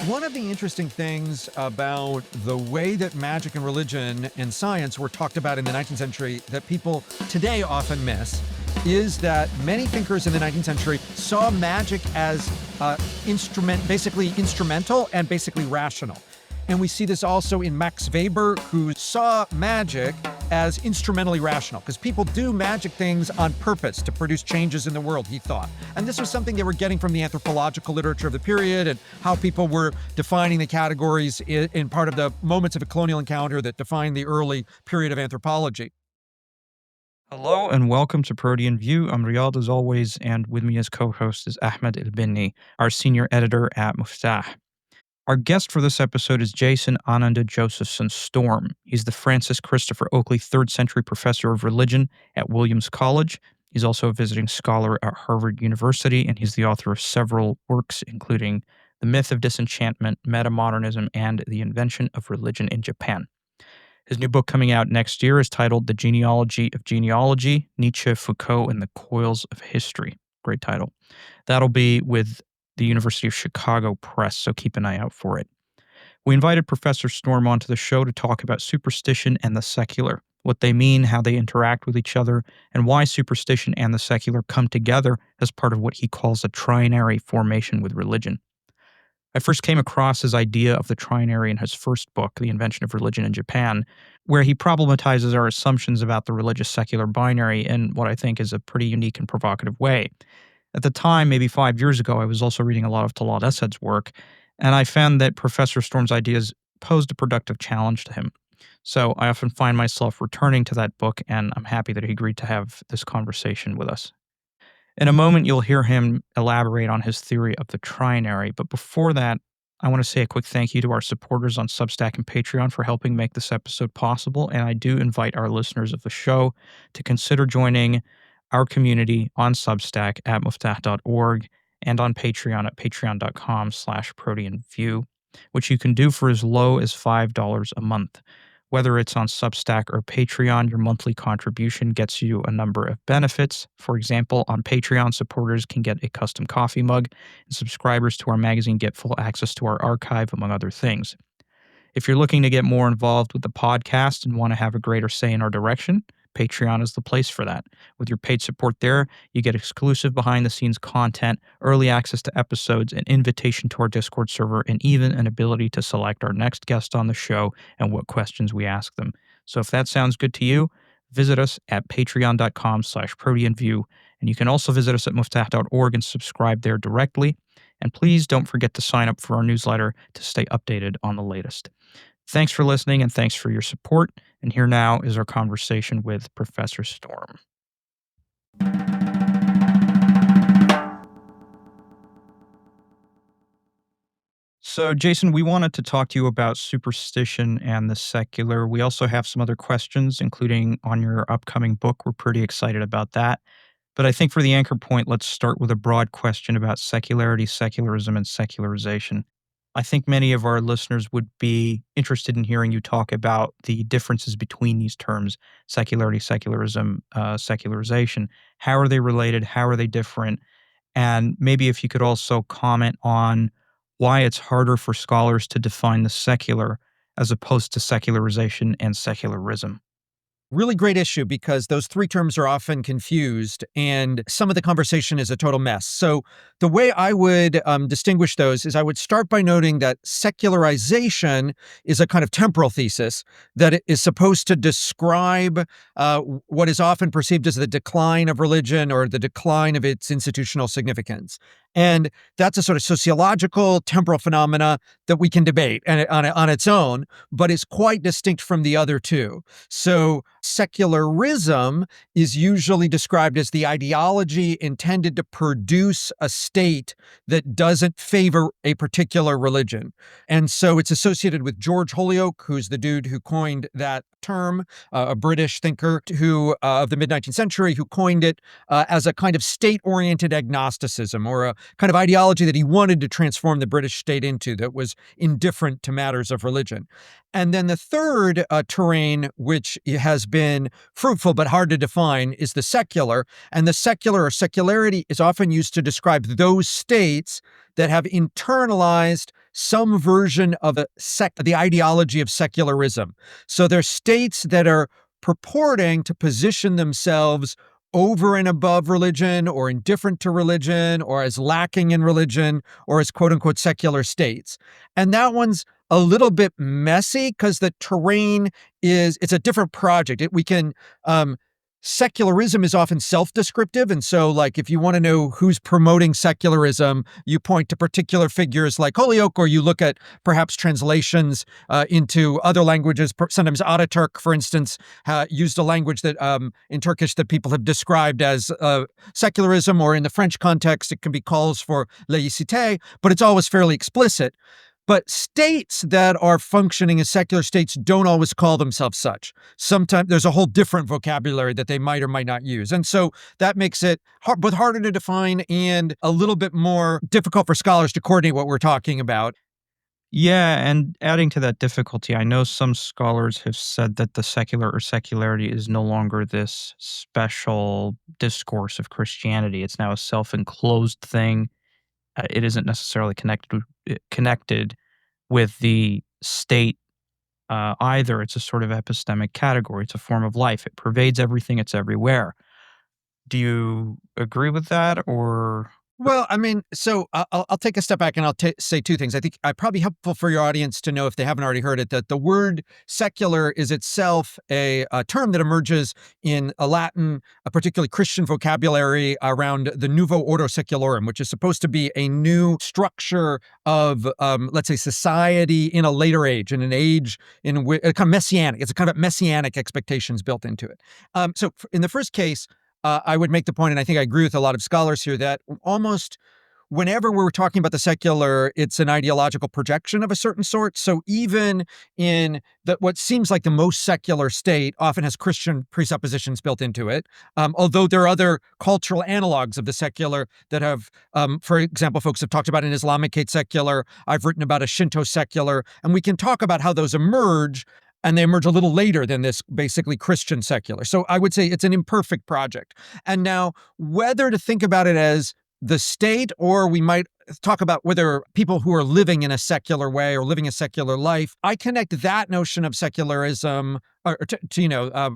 One of the interesting things about the way that magic and religion and science were talked about in the 19th century that people today often miss is that many thinkers in the 19th century saw magic as basically instrumental and basically rational. And we see this also in Max Weber, who saw magic as instrumentally rational, because people do magic things on purpose to produce changes in the world, he thought. And this was something they were getting from the anthropological literature of the period and how people were defining the categories in part of the moments of a colonial encounter that defined the early period of anthropology. Hello and welcome to Protean View. I'm Riyadh as always, and with me as co-host is Ahmed El-Binni, our senior editor at Muftah. Our guest for this episode is Jason Ānanda Josephson Storm. He's the Francis Christopher Oakley 3rd Century Professor of Religion at Williams College. He's also a visiting scholar at Harvard University, and he's the author of several works, including The Myth of Disenchantment, Metamodernism, and The Invention of Religion in Japan. His new book coming out next year is titled The Genealogy of Genealogy, Nietzsche, Foucault, and the Coils of History. Great title. That'll be with the University of Chicago Press, so keep an eye out for it. We invited Professor Storm onto the show to talk about superstition and the secular, what they mean, how they interact with each other, and why superstition and the secular come together as part of what he calls a trinary formation with religion. I first came across his idea of the trinary in his first book, The Invention of Religion in Japan, where he problematizes our assumptions about the religious-secular binary in what I think is a pretty unique and provocative way. At the time, maybe 5 years ago, I was also reading a lot of Talal Esad's work, and I found that Professor Storm's ideas posed a productive challenge to him. So I often find myself returning to that book, and I'm happy that he agreed to have this conversation with us. In a moment, you'll hear him elaborate on his theory of the trinary, but before that, I want to say a quick thank you to our supporters on Substack and Patreon for helping make this episode possible, and I do invite our listeners of the show to consider joining our community on Substack at muftah.org and on Patreon at patreon.com/proteanview, which you can do for as low as $5 a month. Whether it's on Substack or Patreon, your monthly contribution gets you a number of benefits. For example, on Patreon, supporters can get a custom coffee mug, and subscribers to our magazine get full access to our archive, among other things. If you're looking to get more involved with the podcast and want to have a greater say in our direction, Patreon is the place for that. With your paid support there, you get exclusive behind-the-scenes content, early access to episodes, an invitation to our Discord server, and even an ability to select our next guest on the show and what questions we ask them. So if that sounds good to you, visit us at patreon.com/proteanview, and you can also visit us at muftah.org and subscribe there directly. And please don't forget to sign up for our newsletter to stay updated on the latest. Thanks for listening and thanks for your support. And here now is our conversation with Professor Storm. So, Jason, we wanted to talk to you about superstition and the secular. We also have some other questions, including on your upcoming book. We're pretty excited about that. But I think for the anchor point, let's start with a broad question about secularity, secularism, and secularization. I think many of our listeners would be interested in hearing you talk about the differences between these terms, secularity, secularism, secularization. How are they related? How are they different? And maybe if you could also comment on why it's harder for scholars to define the secular as opposed to secularization and secularism. Really great issue because those three terms are often confused and some of the conversation is a total mess. So the way I would distinguish those is I would start by noting that secularization is a kind of temporal thesis that it is supposed to describe what is often perceived as the decline of religion or the decline of its institutional significance. And that's a sort of sociological temporal phenomena that we can debate on its own, but is quite distinct from the other two. So secularism is usually described as the ideology intended to produce a state that doesn't favor a particular religion. And so it's associated with George Holyoake, who's the dude who coined that term, a British thinker who of the mid-19th century who coined it as a kind of state-oriented agnosticism, or a kind of ideology that he wanted to transform the British state into that was indifferent to matters of religion. And then the third terrain, which has been fruitful but hard to define, is the secular. And the secular or secularity is often used to describe those states that have internalized some version of the ideology of secularism. So there's states that are purporting to position themselves over and above religion or indifferent to religion or as lacking in religion or as quote unquote secular states. And that one's a little bit messy because the terrain it's a different project. Secularism is often self-descriptive. And so, like, if you want to know who's promoting secularism, you point to particular figures like Holyoke, or you look at perhaps translations into other languages. Sometimes Ataturk, for instance, used a language that in Turkish that people have described as secularism, or in the French context, it can be calls for laïcité, but it's always fairly explicit. But states that are functioning as secular states don't always call themselves such. Sometimes there's a whole different vocabulary that they might or might not use. And so that makes it both harder to define and a little bit more difficult for scholars to coordinate what we're talking about. Yeah, and adding to that difficulty, I know some scholars have said that the secular or secularity is no longer this special discourse of Christianity. It's now a self-enclosed thing. It isn't necessarily connected with the state either. It's a sort of epistemic category. It's a form of life. It pervades everything. It's everywhere. Do you agree with that, or? Well, I mean, so I'll take a step back and I'll say two things. I think it's probably helpful for your audience to know, if they haven't already heard it, that the word secular is itself a term that emerges in a Latin, a particularly Christian vocabulary around the Nuevo Ordo Secularum, which is supposed to be a new structure of, let's say, society in a later age, in an age in which kind of messianic. It's a kind of messianic expectations built into it. So in the first case, I would make the point, and I think I agree with a lot of scholars here, that almost whenever we're talking about the secular, it's an ideological projection of a certain sort. So even in what seems like the most secular state often has Christian presuppositions built into it, although there are other cultural analogs of the secular that have, for example, folks have talked about an Islamicate secular. I've written about a Shinto secular, and we can talk about how those emerge. And they emerge a little later than this basically Christian secular. So I would say it's an imperfect project. And now, whether to think about it as the state, or we might talk about whether people who are living in a secular way or living a secular life, I connect that notion of secularism or to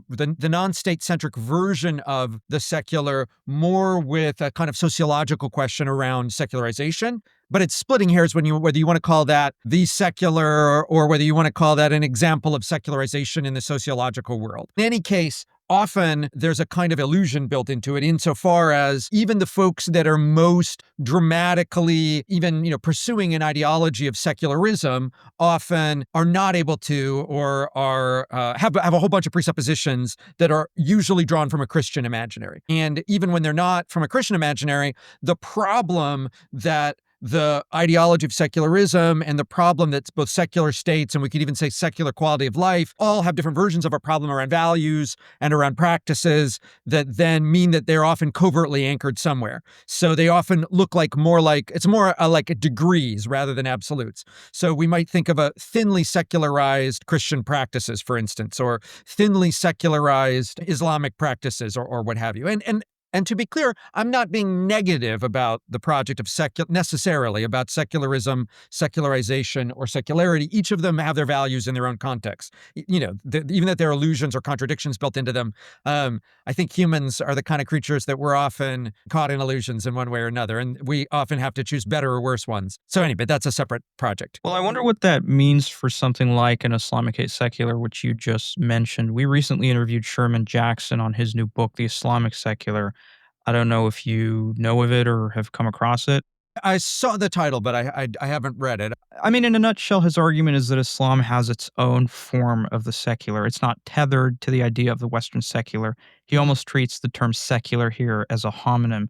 the non-state-centric version of the secular more with a kind of sociological question around secularization. But it's splitting hairs whether you want to call that the secular or whether you want to call that an example of secularization in the sociological world. In any case, often there's a kind of illusion built into it, insofar as even the folks that are most dramatically pursuing an ideology of secularism often are not able to, or are have a whole bunch of presuppositions that are usually drawn from a Christian imaginary. And even when they're not from a Christian imaginary, the problem that the ideology of secularism and the problem that's both secular states, and we could even say secular quality of life, all have different versions of a problem around values and around practices that then mean that they're often covertly anchored somewhere. So they often look like it's more like degrees rather than absolutes. So we might think of a thinly secularized Christian practices, for instance, or thinly secularized Islamic practices, or what have you. And to be clear, I'm not being negative about the project of necessarily about secularism, secularization, or secularity. Each of them have their values in their own context. Even that there are illusions or contradictions built into them. I think humans are the kind of creatures that we're often caught in illusions in one way or another, and we often have to choose better or worse ones. So anyway, that's a separate project. Well, I wonder what that means for something like an Islamicate secular, which you just mentioned. We recently interviewed Sherman Jackson on his new book, The Islamic Secular. I don't know if you know of it or have come across it. I saw the title, but I haven't read it. I mean, in a nutshell, his argument is that Islam has its own form of the secular. It's not tethered to the idea of the Western secular. He almost treats the term secular here as a homonym.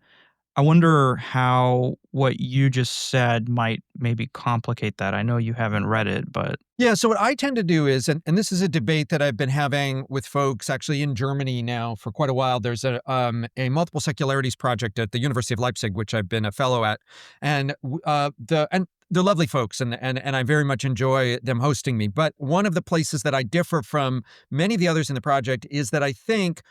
I wonder how what you just said might maybe complicate that. I know you haven't read it, but. Yeah, so what I tend to do is, and this is a debate that I've been having with folks actually in Germany now for quite a while. There's a multiple secularities project at the University of Leipzig, which I've been a fellow at, and they're lovely folks, and I very much enjoy them hosting me. But one of the places that I differ from many of the others in the project is that I think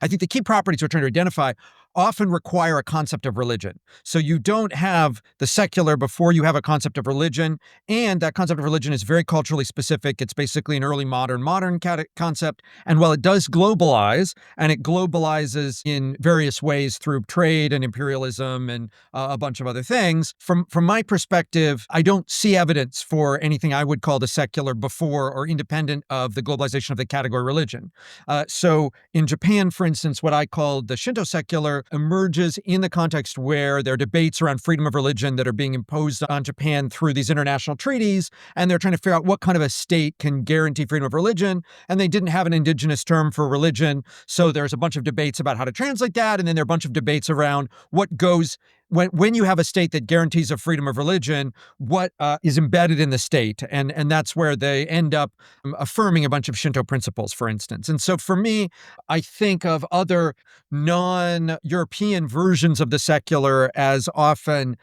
the key properties we're trying to identify often require a concept of religion. So you don't have the secular before you have a concept of religion, and that concept of religion is very culturally specific. It's basically an early modern concept. And while it does globalize, and it globalizes in various ways through trade and imperialism and a bunch of other things, from my perspective, I don't see evidence for anything I would call the secular before or independent of the globalization of the category religion. So in Japan, for instance, what I call the Shinto secular emerges in the context where there are debates around freedom of religion that are being imposed on Japan through these international treaties, and they're trying to figure out what kind of a state can guarantee freedom of religion, and they didn't have an indigenous term for religion, so there's a bunch of debates about how to translate that, and then there are a bunch of debates around what goes when you have a state that guarantees a freedom of religion, what is embedded in the state, and that's where they end up affirming a bunch of Shinto principles, for instance. And so for me, I think of other non-European versions of the secular as often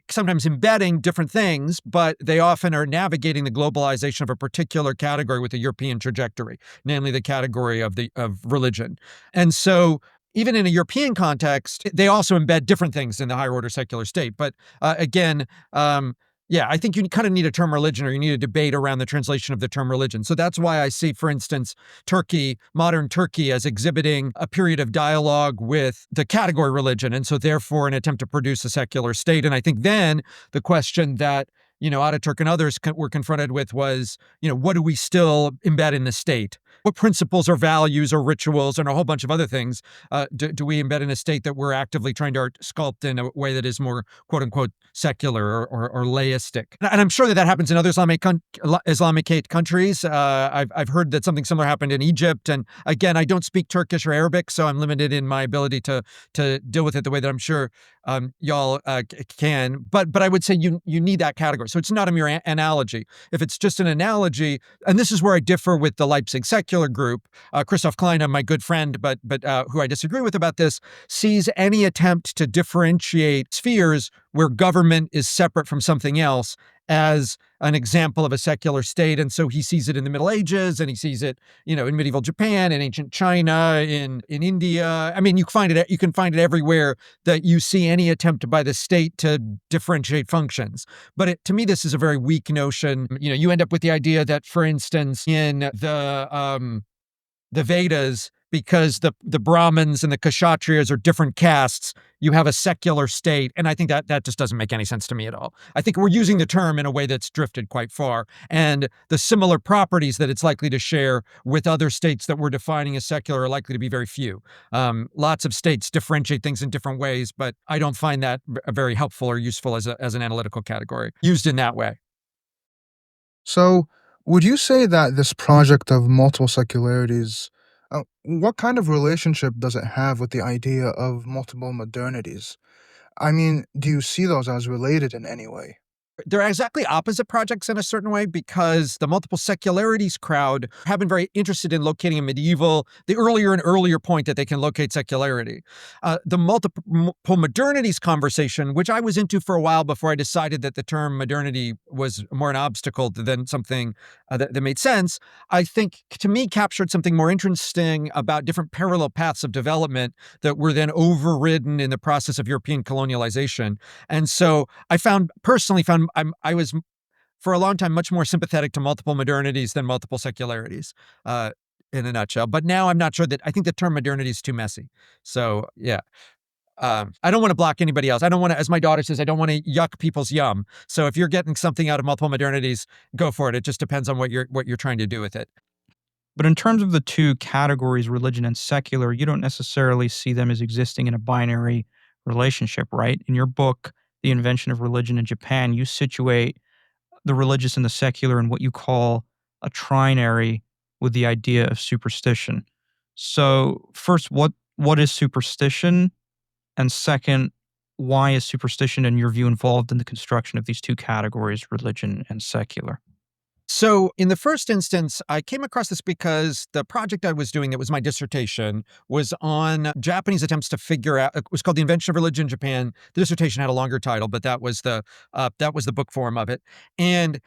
sometimes embedding different things, but they often are navigating the globalization of a particular category with a European trajectory, namely the category of religion. And so even in a European context, they also embed different things in the higher order secular state. But again, yeah, I think you kind of need a term religion, or you need a debate around the translation of the term religion. So that's why I see, for instance, Turkey, modern Turkey, as exhibiting a period of dialogue with the category religion. And so therefore an attempt to produce a secular state. And I think then the question that, Ataturk and others were confronted with was, what do we still embed in the state? What principles or values or rituals and a whole bunch of other things do we embed in a state that we're actively trying to sculpt in a way that is more quote unquote secular or laistic? And I'm sure that happens in other Islamic countries. I've heard that something similar happened in Egypt. And again, I don't speak Turkish or Arabic, so I'm limited in my ability to deal with it the way that I'm sure y'all can. But I would say you need that category. So it's not a mere analogy. If it's just an analogy, and this is where I differ with the Leipzig secular group, Christoph Kleine, my good friend, but who I disagree with about this, sees any attempt to differentiate spheres where government is separate from something else as an example of a secular state. And so he sees it in the Middle Ages, and he sees it, in medieval Japan, in ancient China, in India. I mean, you can find it everywhere that you see any attempt by the state to differentiate functions. But to me, this is a very weak notion. You end up with the idea that, for instance, in the Vedas, because the Brahmins and the Kshatriyas are different castes, you have a secular state. And I think that just doesn't make any sense to me at all. I think we're using the term in a way that's drifted quite far. And the similar properties that it's likely to share with other states that we're defining as secular are likely to be very few. Lots of states differentiate things in different ways, but I don't find that very helpful or useful as an analytical category used in that way. So, would you say that this project of multiple secularities, what kind of relationship does it have with the idea of multiple modernities? I mean, do you see those as related in any way? They're exactly opposite projects in a certain way, because the multiple secularities crowd have been very interested in locating the earlier and earlier point that they can locate secularity. The multiple modernities conversation, which I was into for a while before I decided that the term modernity was more an obstacle than something that made sense, I think to me captured something more interesting about different parallel paths of development that were then overridden in the process of European colonialization. And so I personally found I was for a long time much more sympathetic to multiple modernities than multiple secularities, in a nutshell. But now I'm not sure I think the term modernity is too messy. So yeah, I don't want to block anybody else. I don't want to, as my daughter says, I don't want to yuck people's yum. So if you're getting something out of multiple modernities, go for it. It just depends on what you're trying to do with it. But in terms of the two categories, religion and secular, you don't necessarily see them as existing in a binary relationship, right? In your book, The Invention of Religion in Japan, you situate the religious and the secular in what you call a trinary with the idea of superstition. So, first, what is superstition? And second, why is superstition, in your view, involved in the construction of these two categories, religion and secular? So, in the first instance, I came across this because the project I was doing, that was my dissertation, was on Japanese attempts to figure out. It was called "The Invention of Religion in Japan." The dissertation had a longer title, but that was the book form of it. And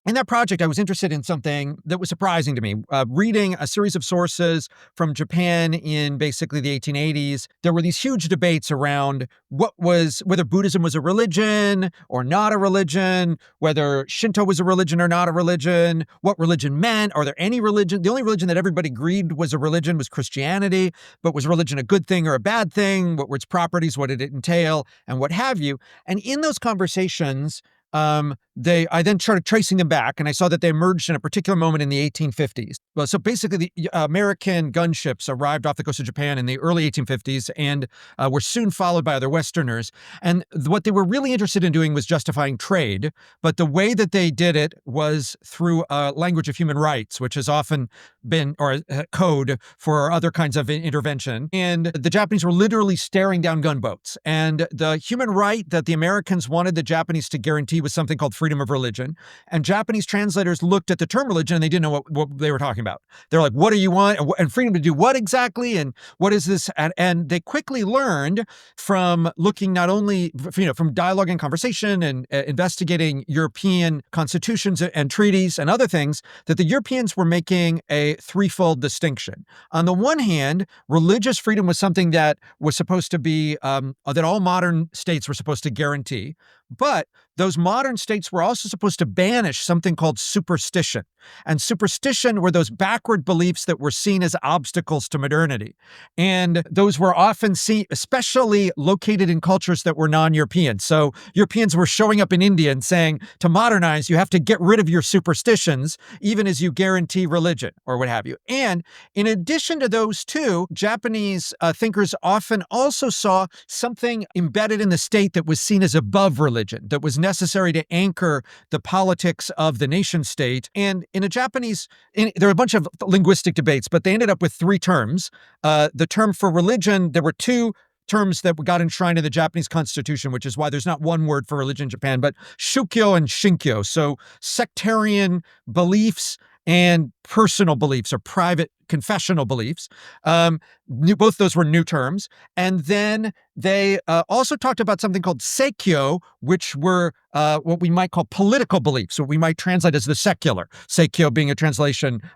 in that project, I was interested in something that was surprising to me. Reading a series of sources from Japan in basically the 1880s, there were these huge debates around whether Buddhism was a religion or not a religion, whether Shinto was a religion or not a religion, what religion meant. Are there any religion? The only religion that everybody agreed was a religion was Christianity, but was religion a good thing or a bad thing? What were its properties? What did it entail? And what have you? And in those conversations, I then started tracing them back, and I saw that they emerged in a particular moment in the 1850s. Well, so basically, the American gunships arrived off the coast of Japan in the early 1850s and were soon followed by other Westerners. And what they were really interested in doing was justifying trade, but the way that they did it was through a language of human rights, which has often been, or a code for other kinds of intervention. And the Japanese were literally staring down gunboats. And the human right that the Americans wanted the Japanese to guarantee was something called freedom of religion. And Japanese translators looked at the term religion and they didn't know what they were talking about. They're like, what do you want? And freedom to do what exactly? And what is this? And they quickly learned from looking not only, from dialogue and conversation and investigating European constitutions and treaties and other things, that the Europeans were making a threefold distinction. On the one hand, religious freedom was something that was supposed to be, that all modern states were supposed to guarantee. But those modern states were also supposed to banish something called superstition. And superstition were those backward beliefs that were seen as obstacles to modernity. And those were often seen, especially located in cultures that were non-European. So Europeans were showing up in India and saying, to modernize, you have to get rid of your superstitions, even as you guarantee religion or what have you. And in addition to those two, Japanese thinkers often also saw something embedded in the state that was seen as above religion, that was necessary to anchor the politics of the nation state. And in a Japanese, there are a bunch of linguistic debates, but they ended up with three terms. The term for religion, there were two terms that got enshrined in the Japanese constitution, which is why there's not one word for religion in Japan, but shukyo and shinkyo. So sectarian beliefs and personal beliefs or private confessional beliefs. Both those were new terms. And then they also talked about something called seikyo, which were what we might call political beliefs, what we might translate as the secular. Seikyo being a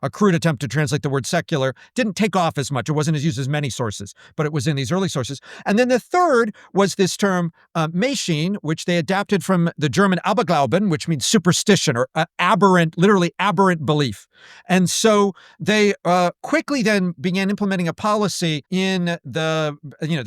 crude attempt to translate the word secular, didn't take off as much. It wasn't as used as many sources, but it was in these early sources. And then the third was this term Meishin, which they adapted from the German Aberglauben, which means superstition or literally aberrant belief. And so they quickly then began implementing a policy in they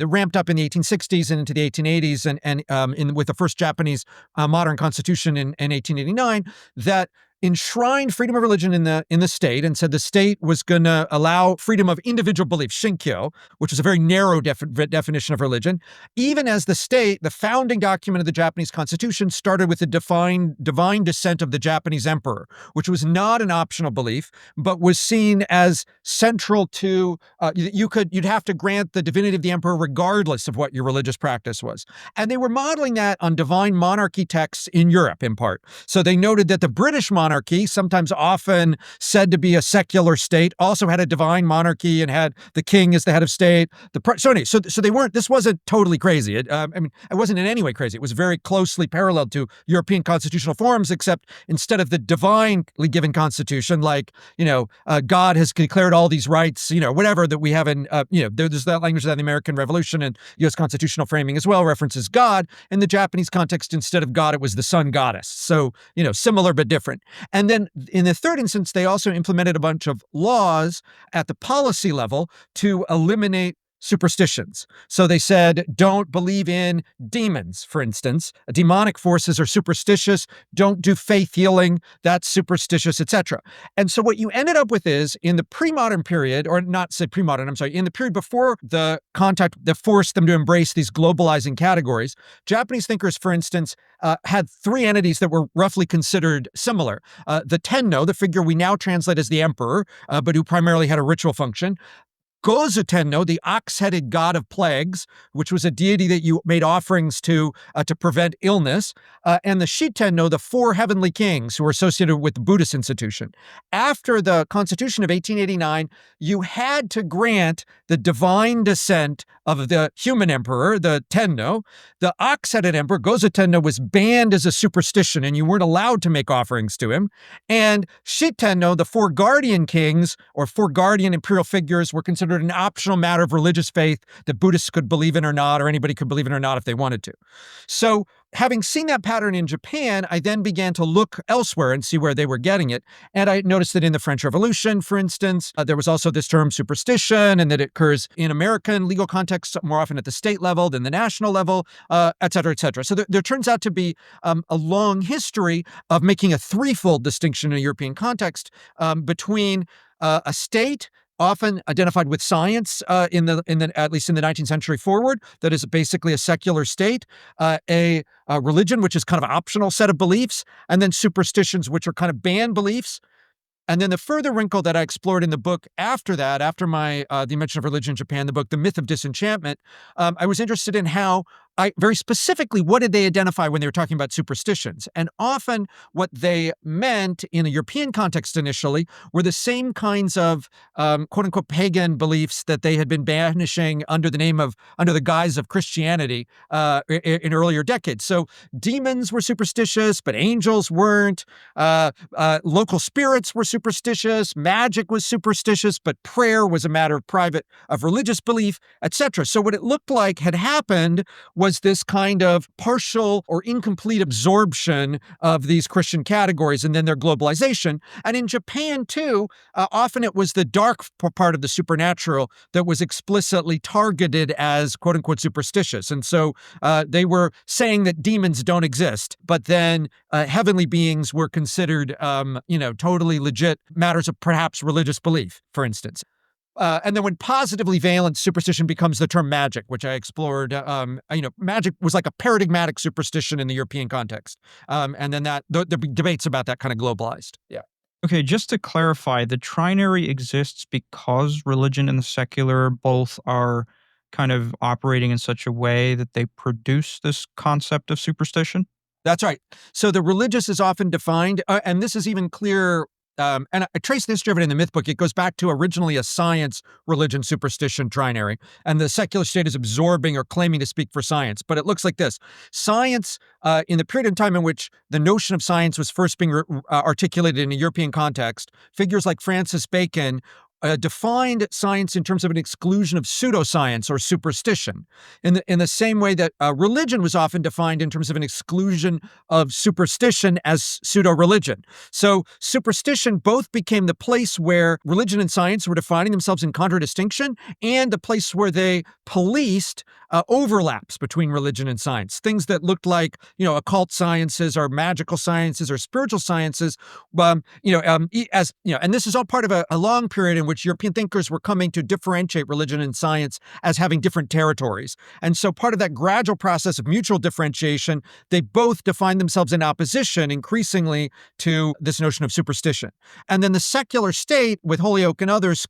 ramped up in the 1860s and into the 1880s and with the first Japanese modern constitution in 1889 that enshrined freedom of religion in the state and said the state was going to allow freedom of individual belief, shinkyo, which is a very narrow definition of religion, even as the founding document of the Japanese constitution started with the divine descent of the Japanese emperor, which was not an optional belief, but was seen as central to, you'd have to grant the divinity of the emperor regardless of what your religious practice was. And they were modeling that on divine monarchy texts in Europe, in part. So they noted that the British monarchy, sometimes often said to be a secular state, also had a divine monarchy and had the king as the head of state. So they weren't. This wasn't totally crazy. It wasn't in any way crazy. It was very closely paralleled to European constitutional forms, except instead of the divinely given constitution, like God has declared all these rights, whatever that we have in there's that language of the American Revolution and U.S. constitutional framing as well references God. In the Japanese context, instead of God, it was the sun goddess. So similar but different. And then in the third instance, they also implemented a bunch of laws at the policy level to eliminate superstitions. So they said, don't believe in demons, for instance. Demonic forces are superstitious. Don't do faith healing. That's superstitious, etc. And so what you ended up with is in the pre-modern period, or not say pre-modern, I'm sorry, in the period before the contact that forced them to embrace these globalizing categories, Japanese thinkers, for instance, had three entities that were roughly considered similar. The tenno, the figure we now translate as the emperor, but who primarily had a ritual function. Gozutenno, the ox-headed god of plagues, which was a deity that you made offerings to prevent illness, and the Shitenno, the four heavenly kings who were associated with the Buddhist institution. After the Constitution of 1889, you had to grant the divine descent of the human emperor, the Tenno. The ox-headed emperor, Gozutenno, was banned as a superstition, and you weren't allowed to make offerings to him. And Shitenno, the four guardian kings, or four guardian imperial figures, were considered an optional matter of religious faith that Buddhists could believe in or not, or anybody could believe in or not if they wanted to. So, having seen that pattern in Japan, I then began to look elsewhere and see where they were getting it. And I noticed that in the French Revolution, for instance, there was also this term superstition, and that it occurs in American legal contexts more often at the state level than the national level, et cetera, et cetera. So there turns out to be a long history of making a threefold distinction in a European context between a state, often identified with science in the at least in the 19th century forward, that is basically a secular state, a religion, which is kind of an optional set of beliefs, and then superstitions, which are kind of banned beliefs. And then the further wrinkle that I explored in the book after that, after my The Invention of Religion in Japan, the book The Myth of Disenchantment, I was interested in how very specifically, what did they identify when they were talking about superstitions? And often what they meant in a European context initially were the same kinds of quote unquote pagan beliefs that they had been banishing under the guise of Christianity in earlier decades. So demons were superstitious, but angels weren't. Local spirits were superstitious. Magic was superstitious, but prayer was a matter of religious belief, etc. So what it looked like had happened was this kind of partial or incomplete absorption of these Christian categories and then their globalization. And in Japan, too, often it was the dark part of the supernatural that was explicitly targeted as quote unquote superstitious. And so they were saying that demons don't exist, but then heavenly beings were considered, totally legit matters of perhaps religious belief, for instance. And then when positively valent superstition becomes the term magic, which I explored, magic was like a paradigmatic superstition in the European context. And then the debates about that kind of globalized. Yeah. Okay, just to clarify, the trinary exists because religion and the secular both are kind of operating in such a way that they produce this concept of superstition? That's right. So the religious is often defined, and this is even clear. And I trace the history of it in the myth book. It goes back to originally a science, religion, superstition trinary, and the secular state is absorbing or claiming to speak for science. But it looks like this. Science, in the period of time in which the notion of science was first being articulated in a European context, figures like Francis Bacon defined science in terms of an exclusion of pseudoscience or superstition, in the same way that religion was often defined in terms of an exclusion of superstition as pseudo-religion. So superstition both became the place where religion and science were defining themselves in contradistinction, and the place where they policed overlaps between religion and science. Things that looked like, occult sciences or magical sciences or spiritual sciences, and this is all part of a long period in which European thinkers were coming to differentiate religion and science as having different territories. And so part of that gradual process of mutual differentiation, they both define themselves in opposition increasingly to this notion of superstition. And then the secular state, with Holyoake and others,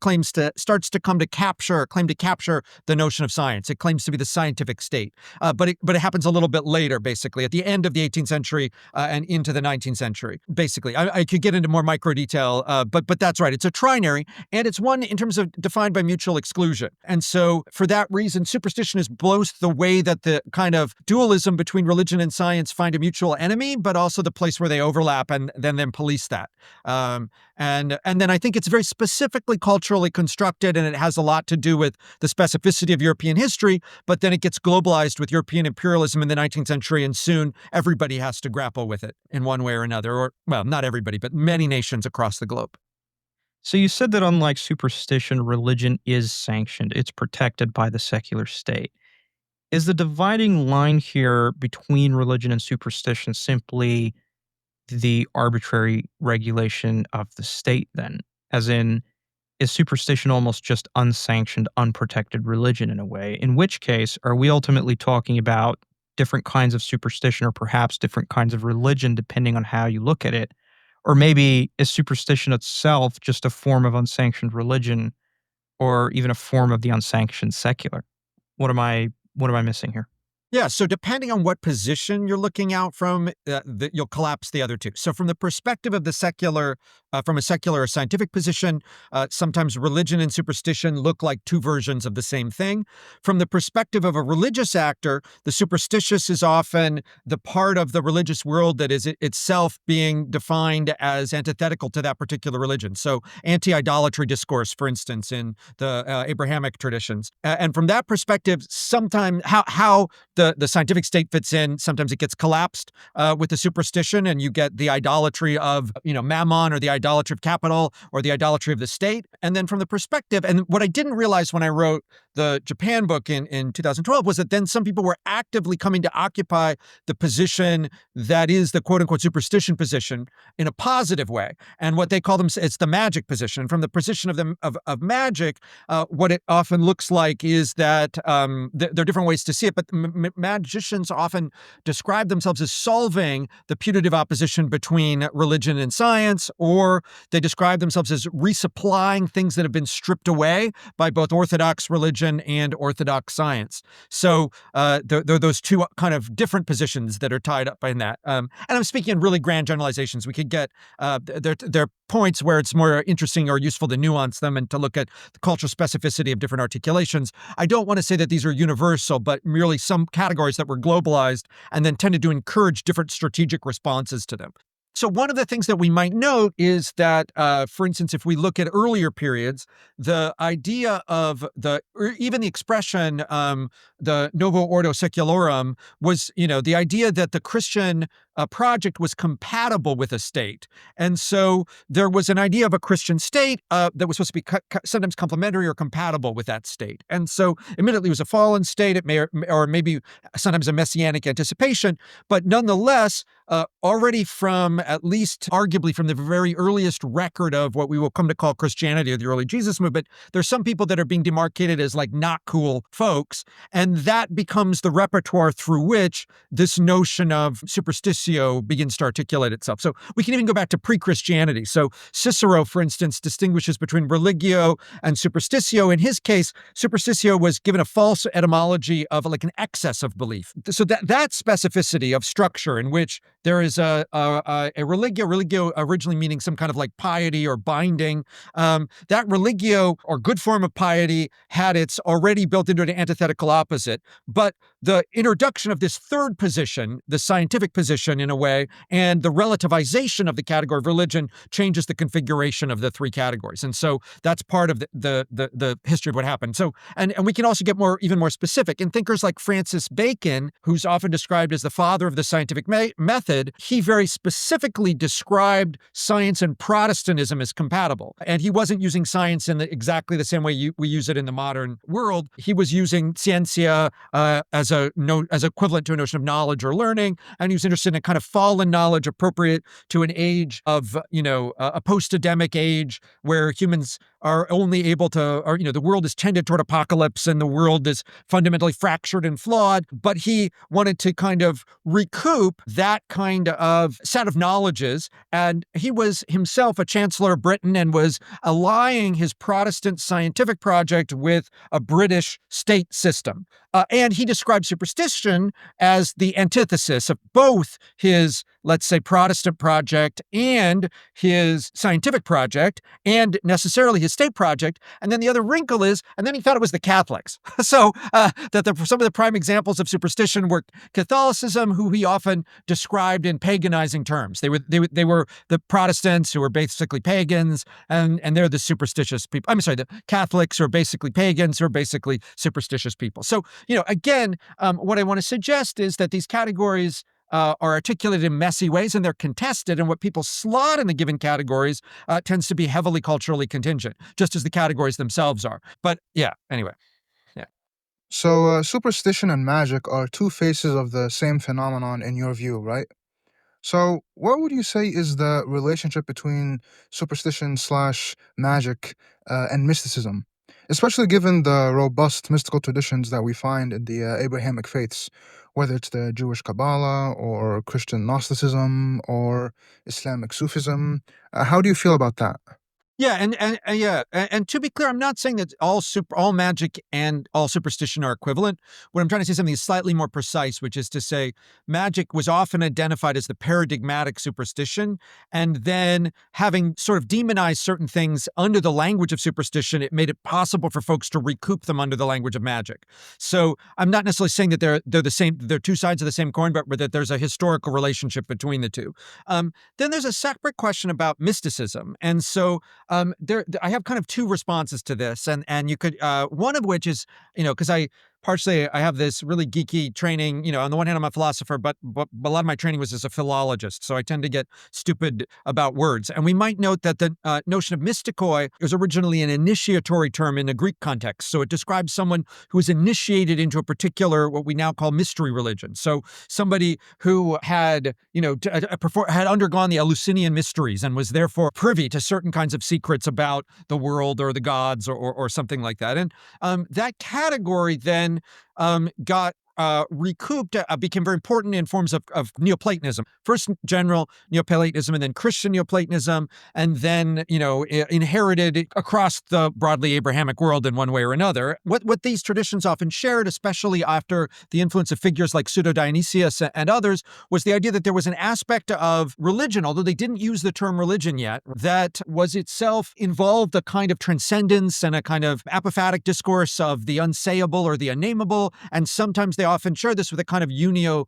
starts to claim to capture the notion of science. It claims to be the scientific state. But it happens a little bit later, basically, at the end of the 18th century and into the 19th century, basically. I could get into more micro detail, but that's right. It's a trinary, and it's one in terms of defined by mutual exclusion. And so for that reason, superstition is both the way that the kind of dualism between religion and science find a mutual enemy, but also the place where they overlap and then police that. And then I think it's very specifically culturally constructed, and it has a lot to do with the specificity of European history, but then it gets globalized with European imperialism in the 19th century, and soon everybody has to grapple with it in one way or another, or, well, not everybody, but many nations across the globe. So you said that unlike superstition, religion is sanctioned. It's protected by the secular state. Is the dividing line here between religion and superstition simply the arbitrary regulation of the state then? As in, is superstition almost just unsanctioned, unprotected religion in a way? In which case, are we ultimately talking about different kinds of superstition or perhaps different kinds of religion depending on how you look at it? Or maybe is superstition itself just a form of unsanctioned religion or even a form of the unsanctioned secular. What am I missing here? Yeah, so depending on what position you're looking out from, you'll collapse the other two. So from the perspective of the secular, from a secular or scientific position, sometimes religion and superstition look like two versions of the same thing. From the perspective of a religious actor, the superstitious is often the part of the religious world that is itself being defined as antithetical to that particular religion. So anti-idolatry discourse, for instance, in the Abrahamic traditions. And from that perspective, sometimes how the scientific state fits in. Sometimes it gets collapsed with the superstition, and you get the idolatry of Mammon, or the idolatry of capital, or the idolatry of the state. And then from the perspective, and what I didn't realize when I wrote the Japan book in 2012 was that then some people were actively coming to occupy the position that is the quote unquote superstition position in a positive way. And what they call them, it's the magic position. From the position of magic, what it often looks like is that there are different ways to see it, but magicians often describe themselves as solving the putative opposition between religion and science, or they describe themselves as resupplying things that have been stripped away by both orthodox religion and orthodox science. So there are those two kind of different positions that are tied up in that. And I'm speaking in really grand generalizations. We could get there are points where it's more interesting or useful to nuance them and to look at the cultural specificity of different articulations. I don't want to say that these are universal, but merely some categories that were globalized and then tended to encourage different strategic responses to them. So one of the things that we might note is that, for instance, if we look at earlier periods, the idea of or even the expression, the Novo Ordo Secularum was, the idea that the Christian project was compatible with a state. And so there was an idea of a Christian state that was supposed to be sometimes complementary or compatible with that state. And so admittedly, it was a fallen state. It may, or maybe sometimes a messianic anticipation, but nonetheless, already from at least arguably from the very earliest record of what we will come to call Christianity or the early Jesus movement, there's some people that are being demarcated as like not cool folks. And that becomes the repertoire through which this notion of superstitio begins to articulate itself. So we can even go back to pre-Christianity. So Cicero, for instance, distinguishes between religio and superstitio. In his case, superstitio was given a false etymology of like an excess of belief. So that specificity of structure in which there is a religio originally meaning some kind of like piety or binding. That religio or good form of piety had its already built into an antithetical opposite. But the introduction of this third position, the scientific position in a way, and the relativization of the category of religion changes the configuration of the three categories. And so that's part of the history of what happened. So, and we can also get even more specific. And thinkers like Francis Bacon, who's often described as the father of the scientific method, he very specifically described science and Protestantism as compatible. And he wasn't using science in exactly the same way we use it in the modern world. He was using scientia as equivalent to a notion of knowledge or learning, and he was interested in kind of fallen knowledge appropriate to an age of, a post-Adamic age where humans are only able to, or, the world is tended toward apocalypse and the world is fundamentally fractured and flawed. But he wanted to kind of recoup that kind of set of knowledges. And he was himself a chancellor of Britain and was allying his Protestant scientific project with a British state system. And he described superstition as the antithesis of both his, let's say, Protestant project and his scientific project, and necessarily his state project. And then the other wrinkle is, and then he thought it was the Catholics. So some of the prime examples of superstition were Catholicism, who he often described in paganizing terms. They were the Protestants who were basically pagans, and they're the superstitious people. I'm sorry, the Catholics who are basically pagans who are basically superstitious people. So, again, what I want to suggest is that these categories are articulated in messy ways and they're contested, and what people slot in the given categories tends to be heavily culturally contingent, just as the categories themselves are. But yeah, anyway. Yeah. So, superstition and magic are two faces of the same phenomenon in your view, right? So, what would you say is the relationship between superstition slash magic and mysticism, especially given the robust mystical traditions that we find in the Abrahamic faiths, whether it's the Jewish Kabbalah or Christian Gnosticism or Islamic Sufism? How do you feel about that? Yeah, and to be clear, I'm not saying that all magic and all superstition are equivalent. What I'm trying to say is something slightly more precise, which is to say magic was often identified as the paradigmatic superstition, and then having sort of demonized certain things under the language of superstition, it made it possible for folks to recoup them under the language of magic. So I'm not necessarily saying that they're the same, they're two sides of the same coin, but that there's a historical relationship between the two. Then there's a separate question about mysticism, and so I have kind of two responses to this, and you could one of which is, because I have this really geeky training. On the one hand, I'm a philosopher, but a lot of my training was as a philologist, so I tend to get stupid about words. And we might note that the notion of mystikoi was originally an initiatory term in a Greek context, so it describes someone who was initiated into a particular what we now call mystery religion. So somebody who had had undergone the Eleusinian mysteries and was therefore privy to certain kinds of secrets about the world or the gods or something like that. And that category then got recouped, became very important in forms of Neoplatonism. First general Neoplatonism, and then Christian Neoplatonism, and then, inherited across the broadly Abrahamic world in one way or another. What these traditions often shared, especially after the influence of figures like Pseudo-Dionysius and others, was the idea that there was an aspect of religion, although they didn't use the term religion yet, that was itself involved a kind of transcendence and a kind of apophatic discourse of the unsayable or the unnameable, and sometimes they often share this with a kind of unio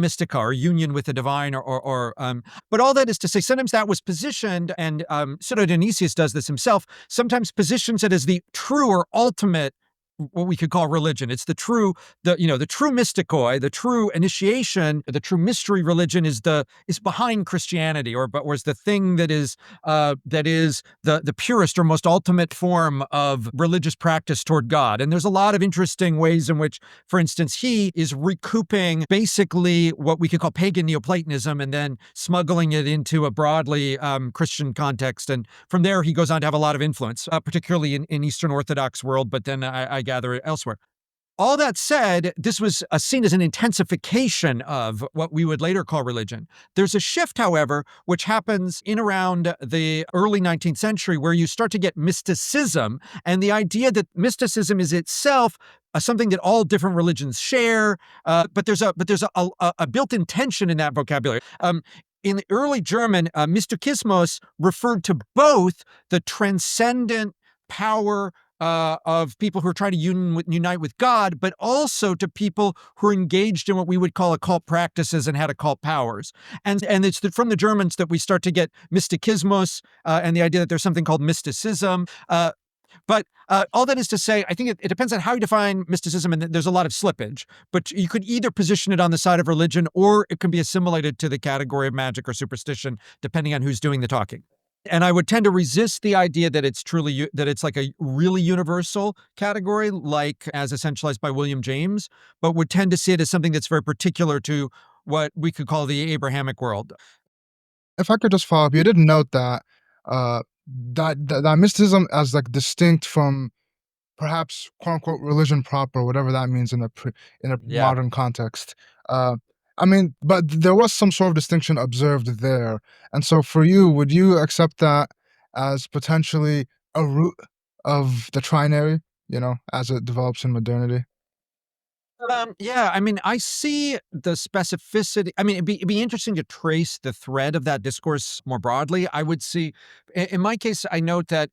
mystica, or union with the divine, but all that is to say, sometimes that was positioned, and Pseudo-Dionysius does this himself, sometimes positions it as the true or ultimate what we could call religion. It's the true mystikoi, the true initiation, the true mystery religion is behind Christianity, or is the thing that is the purest or most ultimate form of religious practice toward God. And there's a lot of interesting ways in which, for instance, he is recouping basically what we could call pagan Neoplatonism and then smuggling it into a broadly Christian context. And from there, he goes on to have a lot of influence, particularly in Eastern Orthodox world, but then I gather it elsewhere. All that said, this was seen as an intensification of what we would later call religion. There's a shift, however, which happens in around the early 19th century, where you start to get mysticism, and the idea that mysticism is itself something that all different religions share, but there's a built-in tension in that vocabulary. In the early German, Mystikismus referred to both the transcendent power of people who are trying to unite with God, but also to people who are engaged in what we would call occult practices and had occult powers. And it's from the Germans that we start to get Mystikismus and the idea that there's something called mysticism. But all that is to say, I think it depends on how you define mysticism, and there's a lot of slippage. But you could either position it on the side of religion, or it can be assimilated to the category of magic or superstition, depending on who's doing the talking. And I would tend to resist the idea that it's like a really universal category, like as essentialized by William James, but would tend to see it as something that's very particular to what we could call the Abrahamic world. If I could just follow up, you did note that that mysticism as like distinct from perhaps quote unquote religion proper, whatever that means in a Yeah. modern context. Uh, I mean, but there was some sort of distinction observed there, and so for you, would you accept that as potentially a root of the trinary? As it develops in modernity. Yeah, I mean, I see the specificity. I mean, it'd be interesting to trace the thread of that discourse more broadly. I would see, in my case, I note that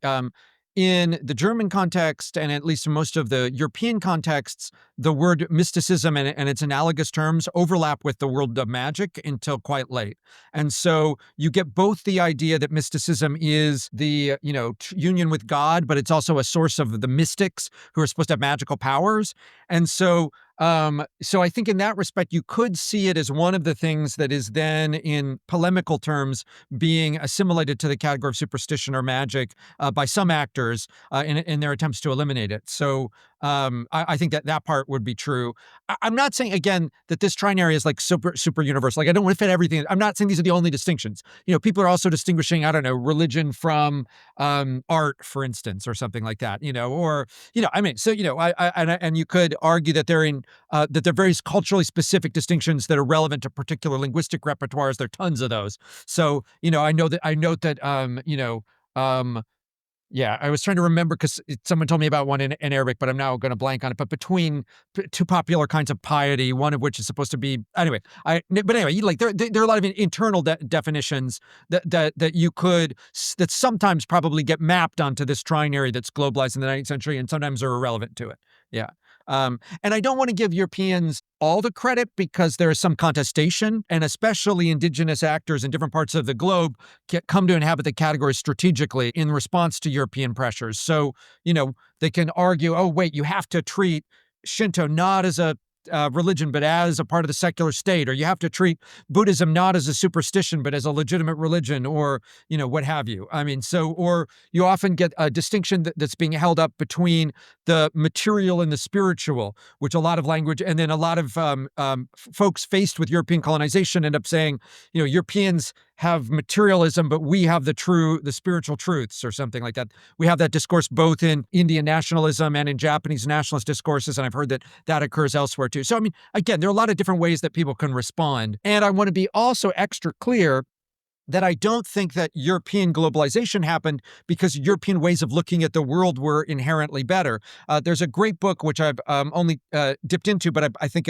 in the German context, and at least in most of the European contexts, the word mysticism and its analogous terms overlap with the world of magic until quite late. And so you get both the idea that mysticism is the, union with God, but it's also a source of the mystics who are supposed to have magical powers. And so I think in that respect, you could see it as one of the things that is then, in polemical terms, being assimilated to the category of superstition or magic by some actors in their attempts to eliminate it. So I think that part would be true. I'm not saying, again, that this trinary is like super universal. Like, I don't want to fit everything. I'm not saying these are the only distinctions. People are also distinguishing, I don't know, religion from art, for instance, or something like that. I mean, so and you could argue that that there are various culturally specific distinctions that are relevant to particular linguistic repertoires. There are tons of those. So I note that Yeah, I was trying to remember because someone told me about one in Arabic, but I'm now going to blank on it. But between two popular kinds of piety, one of which is supposed to be anyway. But anyway, like there are a lot of internal definitions that you could that sometimes probably get mapped onto this trinary that's globalized in the 19th century, and sometimes are irrelevant to it. Yeah. And I don't want to give Europeans all the credit because there is some contestation, and especially indigenous actors in different parts of the globe come to inhabit the category strategically in response to European pressures. So, they can argue, oh, wait, you have to treat Shinto not as a religion, but as a part of the secular state, or you have to treat Buddhism not as a superstition, but as a legitimate religion, or, what have you. I mean, or you often get a distinction that's being held up between the material and the spiritual, which a lot of language, and then a lot of folks faced with European colonization end up saying, Europeans have materialism, but we have the spiritual truths, or something like that. We have that discourse both in Indian nationalism and in Japanese nationalist discourses, and I've heard that occurs elsewhere too. So, I mean, again, there are a lot of different ways that people can respond. And I want to be also extra clear that I don't think that European globalization happened because European ways of looking at the world were inherently better. There's a great book which I've only dipped into, but I think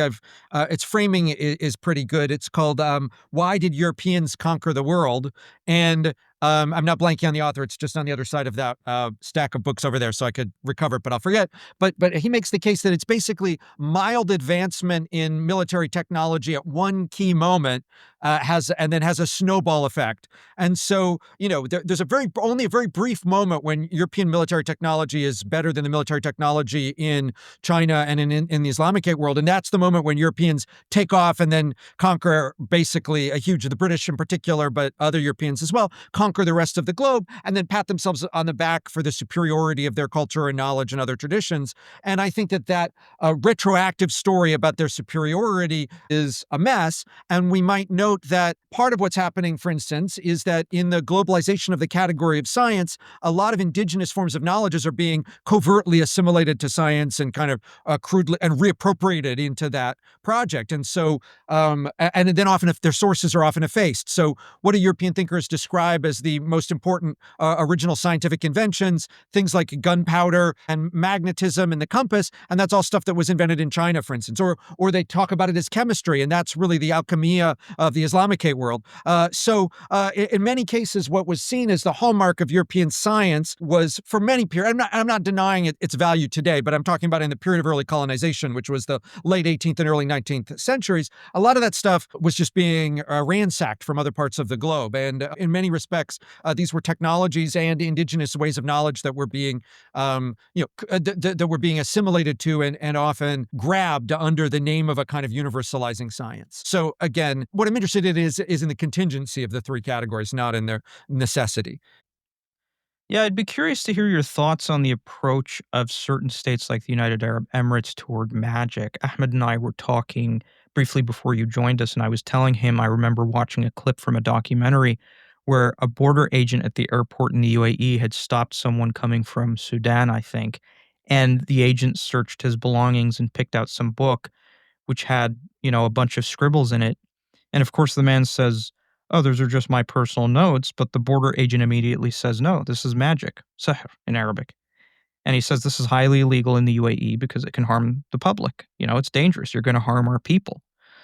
its framing is pretty good. It's called "Why Did Europeans Conquer the World?" And I'm not blanking on the author. It's just on the other side of that stack of books over there, so I could recover it, but I'll forget. But he makes the case that it's basically mild advancement in military technology at one key moment has a snowball effect. And so, there's only a very brief moment when European military technology is better than the military technology in China and in the Islamic world. And that's the moment when Europeans take off and then conquer basically the British in particular, but other Europeans as well, conquer the rest of the globe and then pat themselves on the back for the superiority of their culture and knowledge and other traditions. And I think that retroactive story about their superiority is a mess. And we might note that part of what's happening, for instance, is that in the globalization of the category of science, a lot of indigenous forms of knowledges are being covertly assimilated to science and kind of crudely and reappropriated into that project. And so, and then often if their sources are often effaced. So what do European thinkers describe as the most important original scientific inventions? Things like gunpowder and magnetism and the compass. And that's all stuff that was invented in China, for instance. Or they talk about it as chemistry, and that's really the alchemia of the Islamic world. So in many cases, what was seen as the hallmark of European science was, for many periods, I'm not denying its value today, but I'm talking about in the period of early colonization, which was the late 18th and early 19th centuries, a lot of that stuff was just being ransacked from other parts of the globe. And in many respects, these were technologies and indigenous ways of knowledge that were being, that were being assimilated to and often grabbed under the name of a kind of universalizing science. So again, what I'm interested in is in the contingency of the three categories, not in their necessity. Yeah, I'd be curious to hear your thoughts on the approach of certain states like the United Arab Emirates toward magic. Ahmed and I were talking briefly before you joined us, and I was telling him I remember watching a clip from a documentary where a border agent at the airport in the UAE had stopped someone coming from Sudan, I think, and the agent searched his belongings and picked out some book which had, a bunch of scribbles in it. And of course, the man says, "Oh, those are just my personal notes." But the border agent immediately says, "No, this is magic, sihr in Arabic." And he says this is highly illegal in the UAE because it can harm the public. It's dangerous. You're going to harm our people.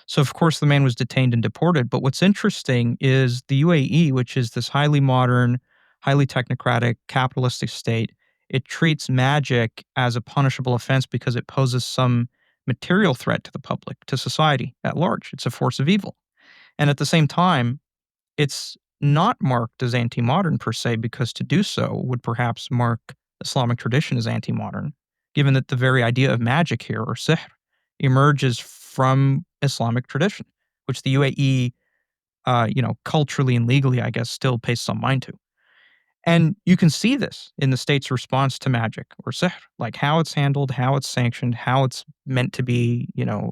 So, of course, the man was detained and deported. But what's interesting is the UAE, which is this highly modern, highly technocratic, capitalistic state, it treats magic as a punishable offense because it poses some material threat to the public, to society at large. It's a force of evil. And at the same time, it's not marked as anti-modern per se, because to do so would perhaps mark Islamic tradition as anti-modern, given that the very idea of magic here, or sihr, emerges from Islamic tradition, which the UAE, culturally and legally, I guess, still pays some mind to. And you can see this in the state's response to magic or sihr, like how it's handled, how it's sanctioned, how it's meant to be,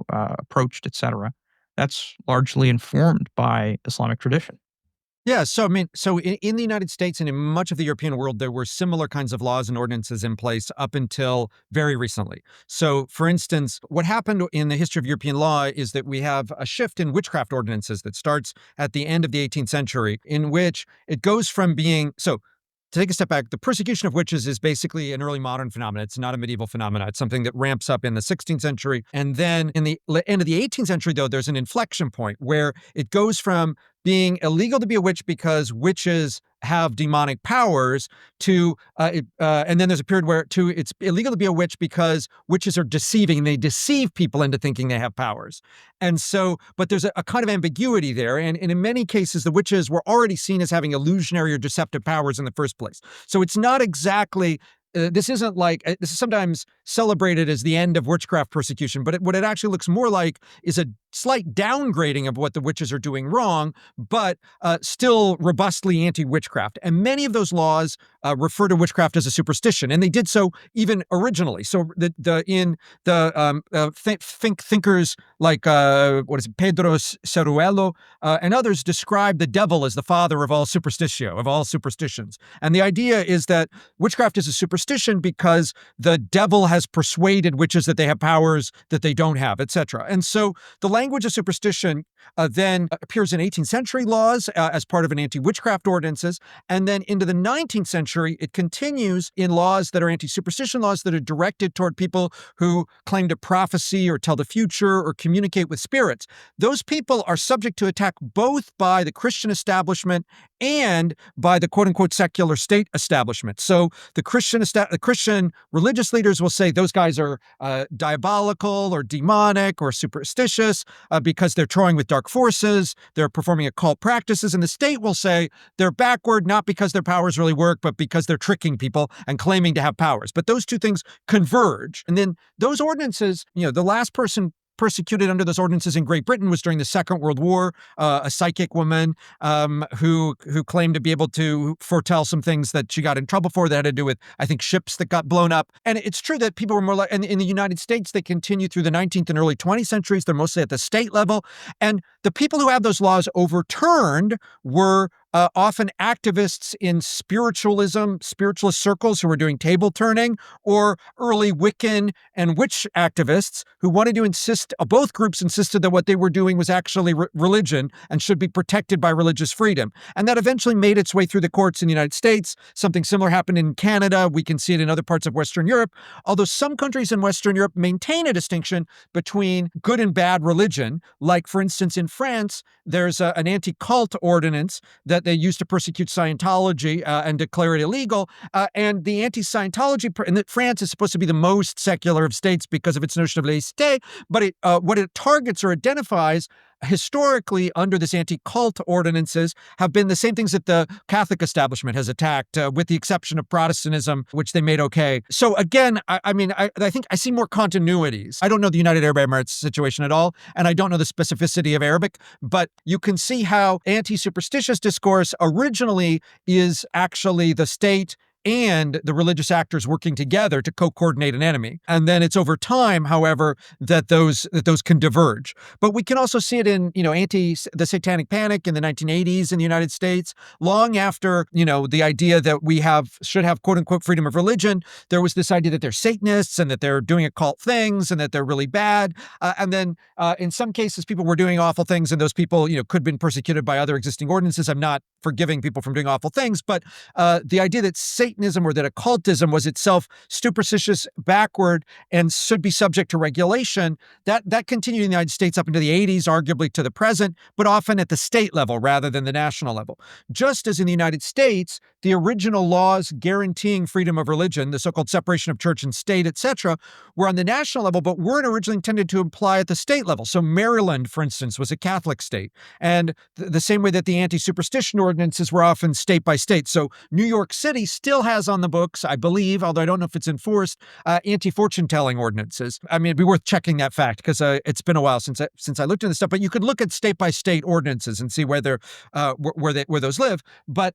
approached, etc. That's largely informed by Islamic tradition. Yeah, so I mean, in the United States and in much of the European world, there were similar kinds of laws and ordinances in place up until very recently. So, for instance, what happened in the history of European law is that we have a shift in witchcraft ordinances that starts at the end of the 18th century, in which it goes from being to take a step back, the persecution of witches is basically an early modern phenomenon. It's not a medieval phenomenon. It's something that ramps up in the 16th century. And then in the end of the 18th century, though, there's an inflection point where it goes from being illegal to be a witch because witches have demonic powers to, and then there's a period where it's illegal to be a witch because witches are deceiving. They deceive people into thinking they have powers. And so, but there's a kind of ambiguity there. And in many cases, the witches were already seen as having illusionary or deceptive powers in the first place. So it's not exactly this isn't like, this is sometimes celebrated as the end of witchcraft persecution, but what it actually looks more like is a slight downgrading of what the witches are doing wrong, but still robustly anti-witchcraft. And many of those laws refer to witchcraft as a superstition, and they did so even originally. So thinkers like Pedro Ceruelo and others describe the devil as the father of all superstitio, of all superstitions. And the idea is that witchcraft is a superstition because the devil has persuaded witches that they have powers that they don't have, etc. And so the language of superstition then appears in 18th century laws as part of an anti-witchcraft ordinances. And then into the 19th century, it continues in laws that are anti-superstition laws that are directed toward people who claim to prophecy or tell the future or communicate with spirits. Those people are subject to attack both by the Christian establishment and by the quote-unquote secular state establishment. So the Christian religious leaders will say those guys are diabolical or demonic or superstitious because they're toying with dark forces, they're performing occult practices, and the state will say they're backward not because their powers really work, but because they're tricking people and claiming to have powers. But those two things converge. And then those ordinances, the last person persecuted under those ordinances in Great Britain was during the Second World War, a psychic woman who claimed to be able to foretell some things that she got in trouble for that had to do with, I think, ships that got blown up. And it's true that people were more like, and in the United States, they continue through the 19th and early 20th centuries. They're mostly at the state level. And the people who have those laws overturned were often activists in spiritualist circles who were doing table turning, or early Wiccan and witch activists who wanted to insist, both groups insisted that what they were doing was actually religion and should be protected by religious freedom. And that eventually made its way through the courts in the United States. Something similar happened in Canada. We can see it in other parts of Western Europe, although some countries in Western Europe maintain a distinction between good and bad religion. Like, for instance, in France, there's an anti-cult ordinance that they used to persecute Scientology and declare it illegal. And the anti-Scientology, and France is supposed to be the most secular of states because of its notion of laïcité, but what it targets or identifies historically under this anti-cult ordinances have been the same things that the Catholic establishment has attacked, with the exception of Protestantism, which they made okay. So again, I think I see more continuities. I don't know the United Arab Emirates situation at all, and I don't know the specificity of Arabic, but you can see how anti-superstitious discourse originally is actually the state and the religious actors working together to co-coordinate an enemy. And then it's over time, however, that those can diverge. But we can also see it in, the Satanic Panic in the 1980s in the United States. Long after, the idea that we should have quote unquote freedom of religion, there was this idea that they're Satanists and that they're doing occult things and that they're really bad. And then in some cases, people were doing awful things, and those people, could have been persecuted by other existing ordinances. I'm not forgiving people from doing awful things, but the idea that Satanism or that occultism was itself superstitious, backward, and should be subject to regulation, that continued in the United States up into the 80s, arguably to the present, but often at the state level rather than the national level. Just as in the United States, the original laws guaranteeing freedom of religion, the so-called separation of church and state, etc., were on the national level, but weren't originally intended to apply at the state level. So Maryland, for instance, was a Catholic state. And the same way that the anti-superstition ordinances were often state by state. So New York City still has on the books, I believe, although I don't know if it's enforced, anti-fortune telling ordinances. I mean, it'd be worth checking that fact because it's been a while since I looked at this stuff. But you could look at state by state ordinances and see where those live. But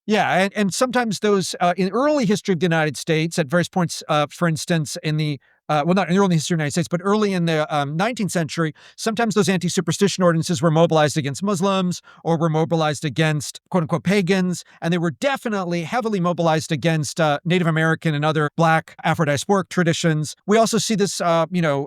yeah, and sometimes those in early history of the United States, at various points, for instance, in the well, not in the early history of the United States, but early in the 19th century, sometimes those anti-superstition ordinances were mobilized against Muslims or were mobilized against quote-unquote pagans, and they were definitely heavily mobilized against Native American and other Black Afro-diasporic traditions. We also see this,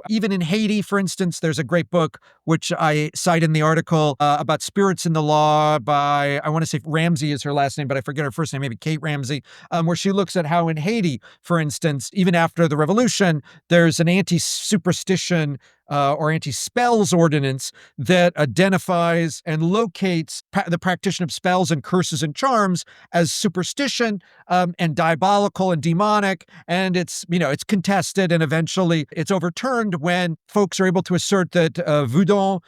even in Haiti, for instance. There's a great book, which I cite in the article, about spirits in the law by, I want to say Ramsey is her last name, but I forget her first name, maybe Kate Ramsey, where she looks at how in Haiti, for instance, even after the revolution, there's an anti-superstition or anti-spells ordinance that identifies and locates the practitioner of spells and curses and charms as superstition and diabolical and demonic. And it's contested, and eventually it's overturned when folks are able to assert that voodooism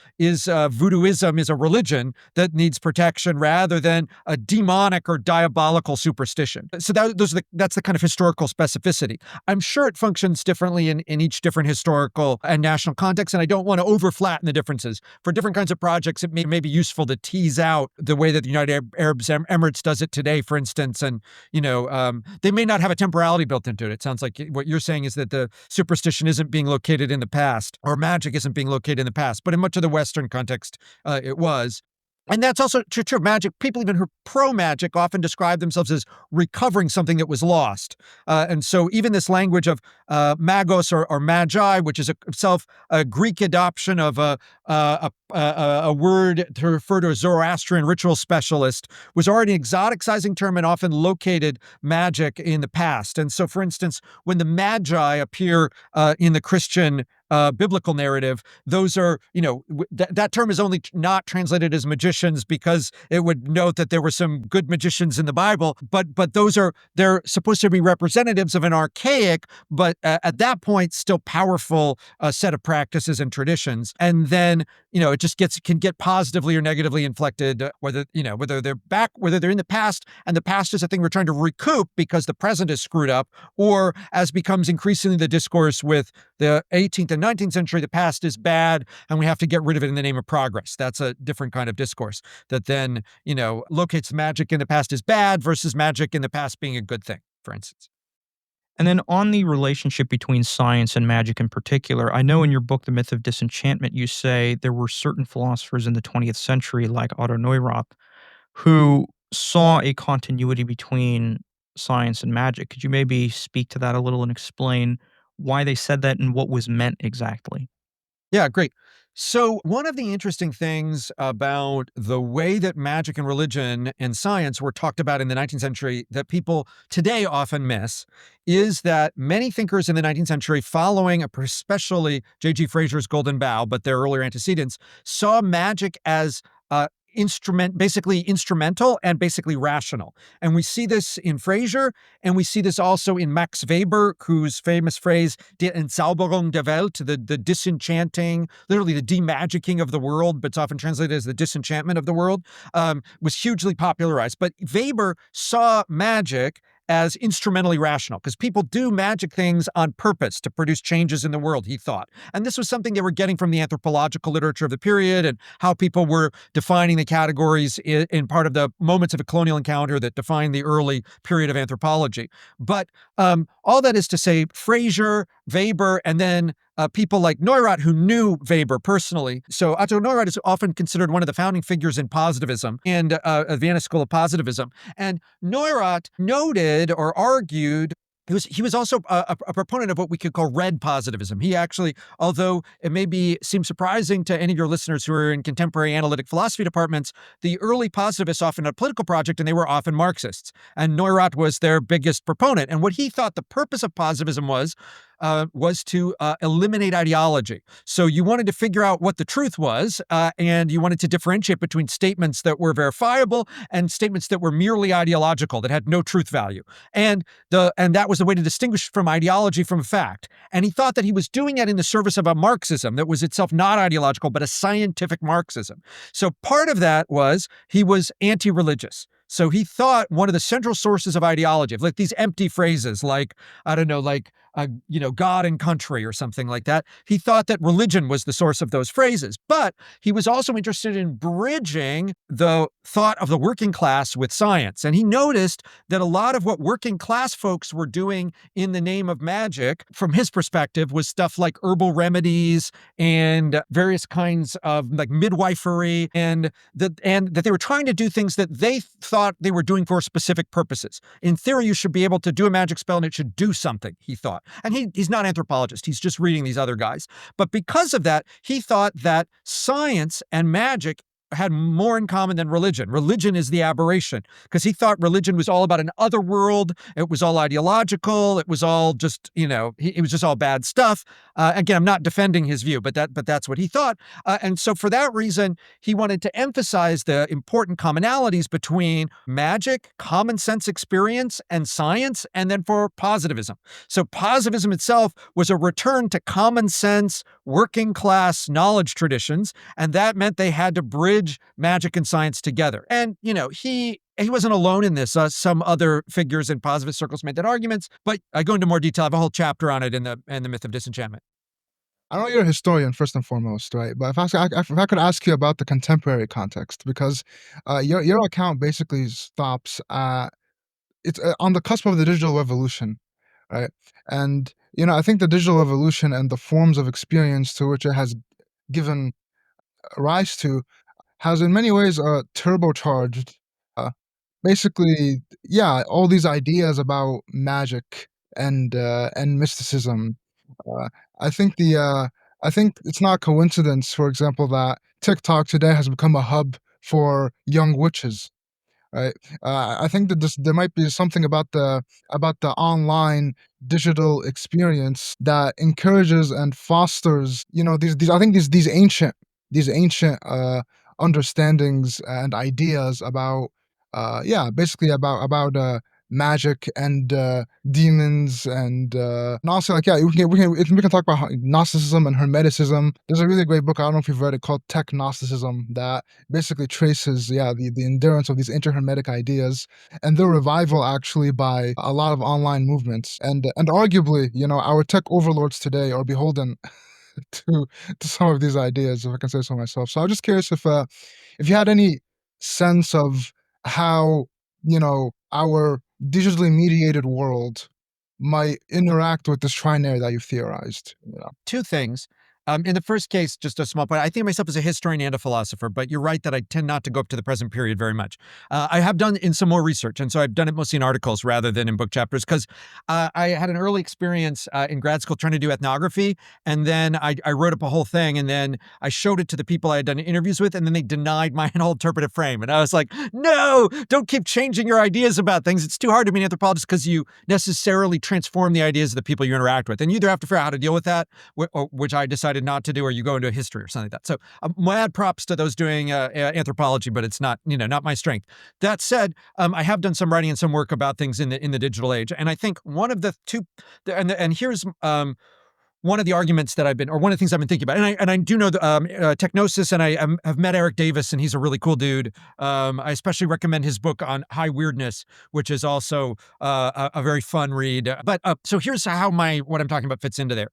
is a religion that needs protection rather than a demonic or diabolical superstition. So that's the kind of historical specificity. I'm sure it functions differently in each different historical and national context, and I don't want to over-flatten the differences. For different kinds of projects, it may be useful to tease out the way that the United Arab Emirates does it today, for instance, and they may not have a temporality built into it. It sounds like what you're saying is that the superstition isn't being located in the past, or magic isn't being located in the past, but in much of the Western context, it was. And that's also true of magic. People even who are pro-magic often describe themselves as recovering something that was lost. And so even this language of magos or magi, which is itself a Greek adoption of a word to refer to a Zoroastrian ritual specialist, was already an exoticizing term and often located magic in the past. And so, for instance, when the magi appear in the Christian biblical narrative, those are, that term is only not translated as magicians because it would note that there were some good magicians in the Bible, but they're supposed to be representatives of an archaic, but at that point, still powerful set of practices and traditions. And then, it just can get positively or negatively inflected, whether they're in the past, and the past is a thing we're trying to recoup because the present is screwed up, or as becomes increasingly the discourse with the 18th and 19th century, the past is bad and we have to get rid of it in the name of progress. That's a different kind of discourse that then, locates magic in the past as bad versus magic in the past being a good thing, for instance. And then on the relationship between science and magic in particular, I know in your book, The Myth of Disenchantment, you say there were certain philosophers in the 20th century, like Otto Neurath, who saw a continuity between science and magic. Could you maybe speak to that a little and explain why they said that and what was meant exactly? Yeah, great. So one of the interesting things about the way that magic and religion and science were talked about in the 19th century that people today often miss is that many thinkers in the 19th century, following especially J.G. Fraser's Golden Bough, but their earlier antecedents, saw magic as basically instrumental and basically rational. And we see this in Fraser, and we see this also in Max Weber, whose famous phrase, Die Entzauberung der Welt, the disenchanting, literally the demagicking of the world, but it's often translated as the disenchantment of the world, was hugely popularized. But Weber saw magic as instrumentally rational, because people do magic things on purpose to produce changes in the world, he thought. And this was something they were getting from the anthropological literature of the period and how people were defining the categories in part of the moments of a colonial encounter that defined the early period of anthropology. But all that is to say, Fraser, Weber, and then people like Neurath, who knew Weber personally. So Otto Neurath is often considered one of the founding figures in positivism and the Vienna School of Positivism. And Neurath noted or argued he was also a proponent of what we could call red positivism. He actually, although it may seem surprising to any of your listeners who are in contemporary analytic philosophy departments, the early positivists often had a political project and they were often Marxists. And Neurath was their biggest proponent. And what he thought the purpose of positivism was to eliminate ideology. So you wanted to figure out what the truth was, and you wanted to differentiate between statements that were verifiable and statements that were merely ideological, that had no truth value. And that was the way to distinguish from ideology from fact. And he thought that he was doing it in the service of a Marxism that was itself not ideological, but a scientific Marxism. So part of that was he was anti-religious. So he thought one of the central sources of ideology, like these empty phrases like, I don't know, like, God and country or something like that. He thought that religion was the source of those phrases. But he was also interested in bridging the thought of the working class with science. And he noticed that a lot of what working class folks were doing in the name of magic, from his perspective, was stuff like herbal remedies and various kinds of like midwifery, and that they were trying to do things that they thought they were doing for specific purposes. In theory, you should be able to do a magic spell and it should do something, he thought. And he's not an anthropologist. He's just reading these other guys. But because of that, he thought that science and magic had more in common than religion. Religion is the aberration, because he thought religion was all about an other world. It was all ideological. It was all just, it was just all bad stuff. Again, I'm not defending his view, but that's what he thought. And so for that reason, he wanted to emphasize the important commonalities between magic, common sense experience, and science, and then for positivism. So positivism itself was a return to common sense, working class knowledge traditions, and that meant they had to bridge magic and science together. And, he wasn't alone in this. Some other figures in positivist circles made that arguments, but I go into more detail. I have a whole chapter on it in the Myth of Disenchantment. I know you're a historian first and foremost, right? But if I could ask you about the contemporary context, because your account basically stops at it's on the cusp of the digital revolution, right? And I think the digital revolution and the forms of experience to which it has given rise to has in many ways turbocharged basically, yeah, all these ideas about magic and mysticism. Uh, I think I think it's not a coincidence, for example, that TikTok today has become a hub for young witches. Right. I think that there might be something about the online digital experience that encourages and fosters, these I think these ancient understandings and ideas about yeah, basically about magic and demons and also, like, yeah, we can talk about Gnosticism and Hermeticism. There's a really great book, I don't know if you've read it, called Tech Gnosticism, that basically traces, yeah, the endurance of these interhermetic ideas and their revival actually by a lot of online movements. And arguably, our tech overlords today are beholden to some of these ideas, if I can say so myself. So I was just curious if you had any sense of how, our digitally mediated world might interact with this trinary that you've theorized. Two things. In the first case, just a small point, I think of myself as a historian and a philosopher, but you're right that I tend not to go up to the present period very much. I have done in some more research, and so I've done it mostly in articles rather than in book chapters, because I had an early experience in grad school trying to do ethnography, and then I wrote up a whole thing, and then I showed it to the people I had done interviews with, and then they denied my whole interpretive frame. And I was like, no, don't keep changing your ideas about things. It's too hard to be an anthropologist because you necessarily transform the ideas of the people you interact with, and you either have to figure out how to deal with that, which I decided not to do, or you go into history or something like that. So mad props to those doing anthropology, but it's not, not my strength. That said, I have done some writing and some work about things in the digital age. And I think one of the two, and here's one of the arguments that or one of the things I've been thinking about, and I do know the Technosis, and I have met Eric Davis, and he's a really cool dude. I especially recommend his book on high weirdness, which is also a very fun read. But so here's how what I'm talking about fits into there.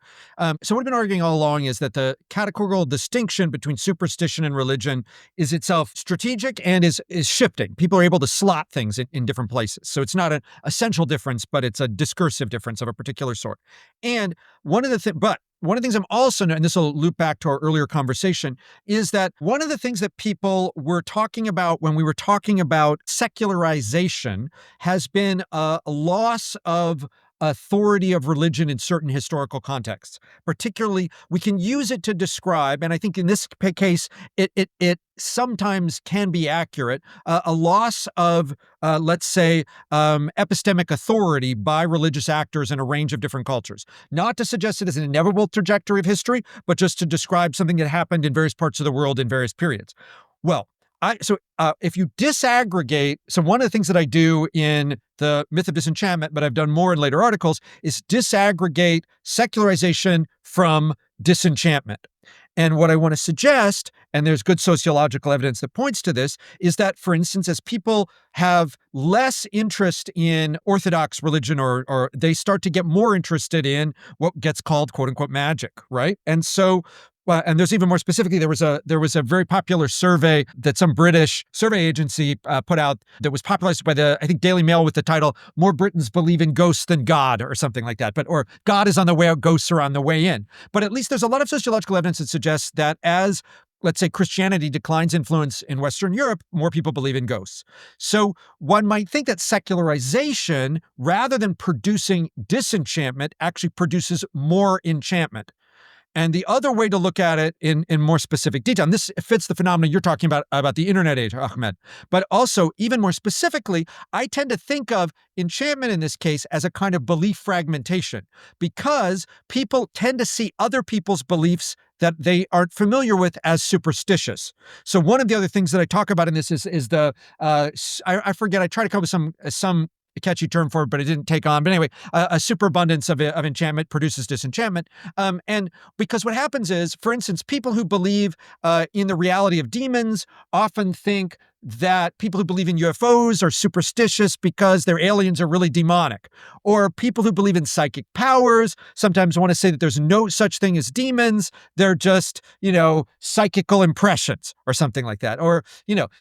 So what I've been arguing all along is that the categorical distinction between superstition and religion is itself strategic and is shifting. People are able to slot things in different places. So it's not an essential difference, but it's a discursive difference of a particular sort. And one of the things I'm also, and this will loop back to our earlier conversation, is that one of the things that people were talking about when we were talking about secularization has been a loss of authority of religion in certain historical contexts. Particularly, we can use it to describe, and I think in this case, it sometimes can be accurate, a loss of, let's say, epistemic authority by religious actors in a range of different cultures. Not to suggest it is an inevitable trajectory of history, but just to describe something that happened in various parts of the world in various periods. Well, if you disaggregate, so one of the things that I do in the Myth of Disenchantment, but I've done more in later articles, is disaggregate secularization from disenchantment. And what I want to suggest, and there's good sociological evidence that points to this, is that, for instance, as people have less interest in Orthodox religion, or they start to get more interested in what gets called "quote unquote" magic, right? And so, and there's even more specifically, there was a very popular survey that some British survey agency put out that was popularized by the, I think, Daily Mail, with the title "More Britons Believe in Ghosts Than God" or something like that. Or God is on the way out, ghosts are on the way in. But at least there's a lot of sociological evidence that suggests that as, let's say, Christianity declines influence in Western Europe, more people believe in ghosts. So one might think that secularization, rather than producing disenchantment, actually produces more enchantment. And the other way to look at it in more specific detail, and this fits the phenomenon you're talking about the internet age, Ahmed, but also even more specifically, I tend to think of enchantment in this case as a kind of belief fragmentation, because people tend to see other people's beliefs that they aren't familiar with as superstitious. So one of the other things that I talk about in this is I forget, I try to come up with some catchy term for it, but it didn't take on. But anyway, a superabundance of enchantment produces disenchantment. And because what happens is, for instance, people who believe in the reality of demons often think that people who believe in UFOs are superstitious because their aliens are really demonic. Or people who believe in psychic powers sometimes want to say that there's no such thing as demons. They're just, psychical impressions or something like that. Or,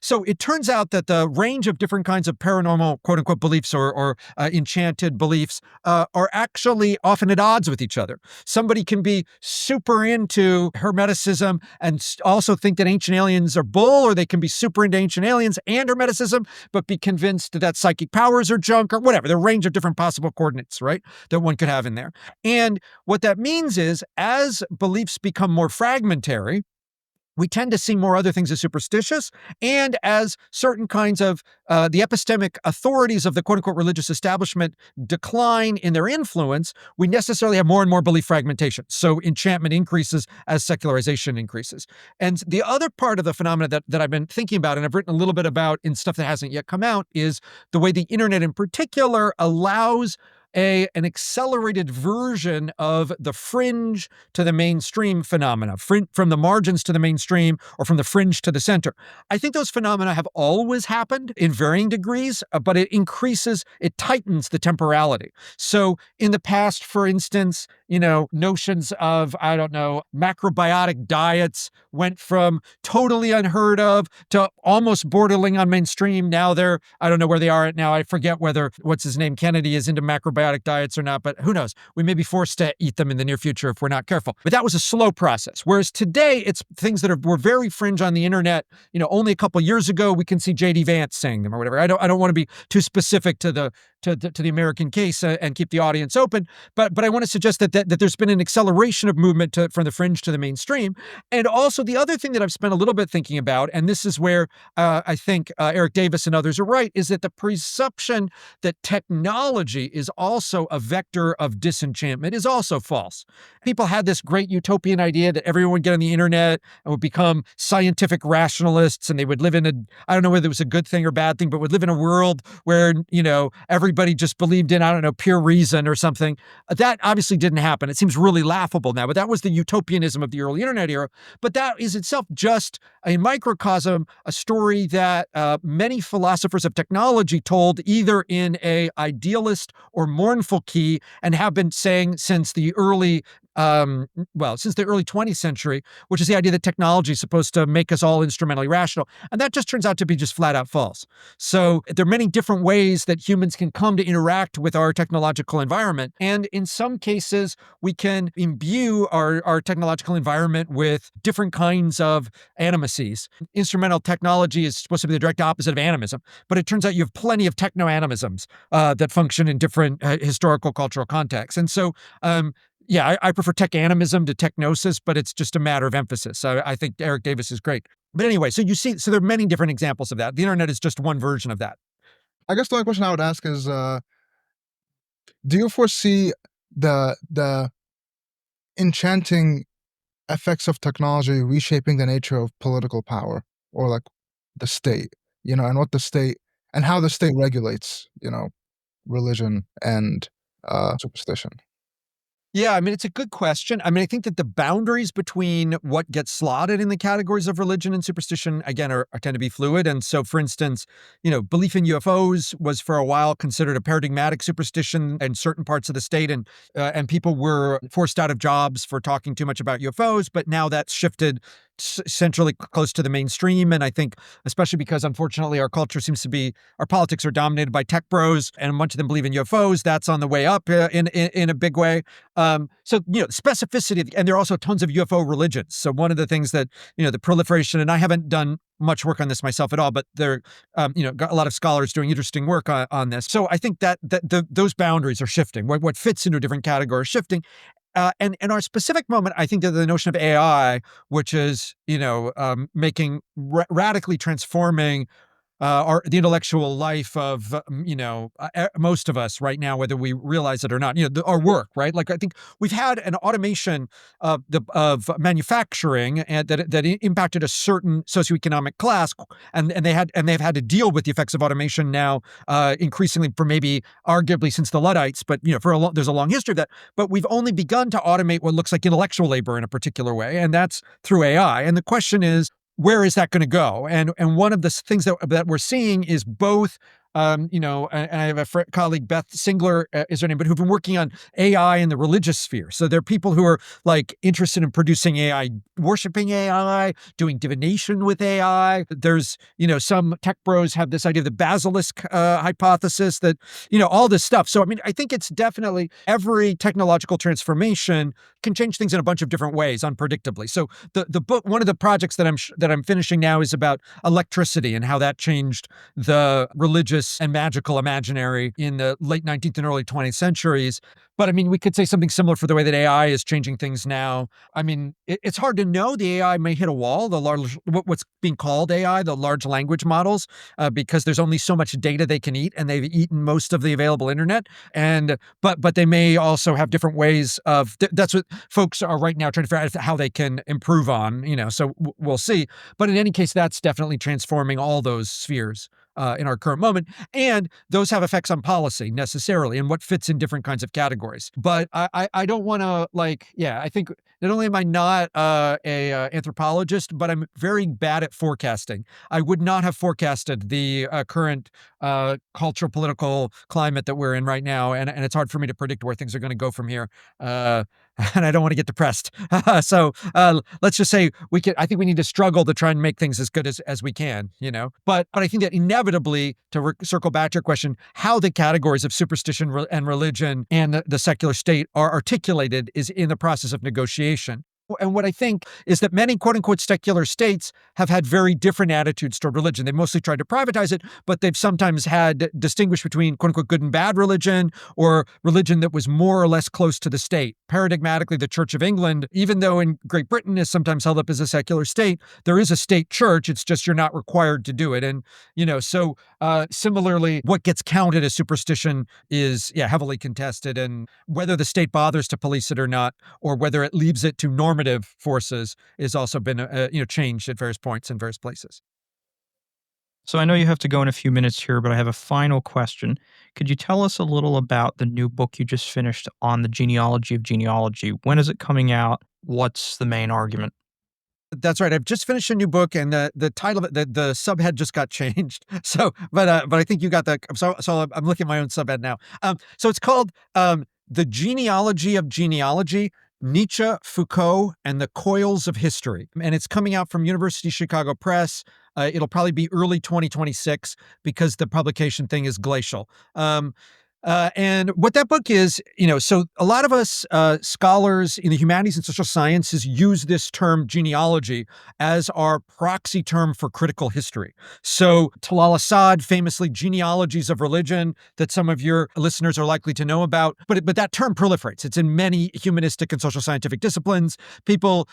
so it turns out that the range of different kinds of paranormal, quote unquote, beliefs or enchanted beliefs are actually often at odds with each other. Somebody can be super into Hermeticism and also think that ancient aliens are bull, or they can be super into ancient aliens and Hermeticism, but be convinced that psychic powers are junk, or whatever, the range of different possible coordinates, right, that one could have in there. And what that means is, as beliefs become more fragmentary, we tend to see more other things as superstitious. And as certain kinds of the epistemic authorities of the quote unquote religious establishment decline in their influence, we necessarily have more and more belief fragmentation. So enchantment increases as secularization increases. And the other part of the phenomena that I've been thinking about, and I've written a little bit about in stuff that hasn't yet come out, is the way the internet in particular allows an accelerated version of the fringe to the mainstream phenomena, from the margins to the mainstream, or from the fringe to the center. I think those phenomena have always happened in varying degrees, but it tightens the temporality. So in the past, for instance, notions of, I don't know, macrobiotic diets went from totally unheard of to almost bordering on mainstream. Now I don't know where they are now. I forget whether, what's his name, Kennedy, is into macrobiotic diets or not, but who knows? We may be forced to eat them in the near future if we're not careful. But that was a slow process. Whereas today, it's things that were very fringe on the internet. Only a couple years ago, we can see J.D. Vance saying them or whatever. I don't want to be too specific to the American case and keep the audience open, but I want to suggest that there's been an acceleration of movement from the fringe to the mainstream. And also the other thing that I've spent a little bit thinking about, and this is where I think Eric Davis and others are right, is that the presumption that technology is also a vector of disenchantment is also false. People had this great utopian idea that everyone would get on the internet and would become scientific rationalists, and they would live in I don't know whether it was a good thing or bad thing, but would live in a world where, everybody just believed in, I don't know, pure reason or something. That obviously didn't happen. It seems really laughable now, but that was the utopianism of the early internet era. But that is itself just a microcosm, a story that many philosophers of technology told either in a idealist or mournful key, and have been saying since the early 20th century, which is the idea that technology is supposed to make us all instrumentally rational. And that just turns out to be just flat out false. So there are many different ways that humans can come to interact with our technological environment. And in some cases, we can imbue our technological environment with different kinds of animacies. Instrumental technology is supposed to be the direct opposite of animism, but it turns out you have plenty of techno-animisms that function in different historical, cultural contexts. And so, I prefer tech animism to technosis, but it's just a matter of emphasis. I think Eric Davis is great. But anyway, so you see, so there are many different examples of that. The internet is just one version of that. I guess the only question I would ask is, do you foresee the enchanting effects of technology reshaping the nature of political power, or like the state, and what the state and how the state regulates, religion and superstition? Yeah, I mean, it's a good question. I mean, I think that the boundaries between what gets slotted in the categories of religion and superstition, again, are tend to be fluid. And so, for instance, belief in UFOs was for a while considered a paradigmatic superstition in certain parts of the state, and people were forced out of jobs for talking too much about UFOs. But now that's shifted centrally close to the mainstream. And I think, especially because unfortunately our culture seems to be, our politics are dominated by tech bros, and a bunch of them believe in UFOs. That's on the way up in a big way. Specificity, and there are also tons of UFO religions. So one of the things that, the proliferation, and I haven't done much work on this myself at all, but there, got a lot of scholars doing interesting work on this. So I think that those boundaries are shifting. What fits into a different category is shifting. And in our specific moment, I think that the notion of AI, which is, making radically transforming the intellectual life of most of us right now, whether we realize it or not. Our work, right? Like I think we've had an automation of manufacturing and that impacted a certain socioeconomic class, and they've had to deal with the effects of automation now, increasingly for maybe arguably since the Luddites, but there's a long history of that. But we've only begun to automate what looks like intellectual labor in a particular way, and that's through AI. And the question is, where is that going to go? And one of the things that we're seeing is both, and I have a colleague, Beth Singler is her name, but who've been working on AI in the religious sphere. So there are people who are like interested in producing AI, worshiping AI, doing divination with AI. There's, some tech bros have this idea of the basilisk hypothesis that, all this stuff. So, I mean, I think it's definitely every technological transformation can change things in a bunch of different ways, unpredictably. So the book, one of the projects that I'm finishing now is about electricity and how that changed the religious and magical imaginary in the late 19th and early 20th centuries. But I mean, we could say something similar for the way that AI is changing things now. I mean, it's hard to know. The AI may hit a wall, what's being called AI, the large language models, because there's only so much data they can eat, and they've eaten most of the available internet. But they may also have different ways of, that's what folks are right now trying to figure out how they can improve on, so we'll see. But in any case, that's definitely transforming all those spheres in our current moment. And those have effects on policy necessarily and what fits in different kinds of categories. But I don't want to I think not only am I not a anthropologist, but I'm very bad at forecasting. I would not have forecasted the current cultural political climate that we're in right now. And it's hard for me to predict where things are going to go from here. And I don't want to get depressed. So let's just say I think we need to struggle to try and make things as good as we can, But I think that inevitably, to circle back to your question, how the categories of superstition and religion and the secular state are articulated is in the process of negotiation. And what I think is that many quote unquote secular states have had very different attitudes toward religion. They've mostly tried to privatize it, but they've sometimes had distinguished between quote unquote good and bad religion, or religion that was more or less close to the state. Paradigmatically, the Church of England, even though in Great Britain is sometimes held up as a secular state, there is a state church. It's just you're not required to do it. And, so similarly, what gets counted as superstition is, heavily contested. And whether the state bothers to police it or not, or whether it leaves it to normative forces, is also been changed at various points in various places. So I know you have to go in a few minutes here, but I have a final question. Could you tell us a little about the new book you just finished on the genealogy of genealogy? When is it coming out? What's the main argument? That's right. I've just finished a new book, and the title of it, the subhead just got changed. So, but I think you got the. So I'm looking at my own subhead now. So it's called "The Genealogy of Genealogy: Nietzsche, Foucault, and the Coils of History," and it's coming out from University of Chicago Press. It'll probably be early 2026 because the publication thing is glacial. And what that book is, so a lot of us scholars in the humanities and social sciences use this term genealogy as our proxy term for critical history. So Talal Asad, famously genealogies of religion, that some of your listeners are likely to know about. But that term proliferates. It's in many humanistic and social scientific disciplines.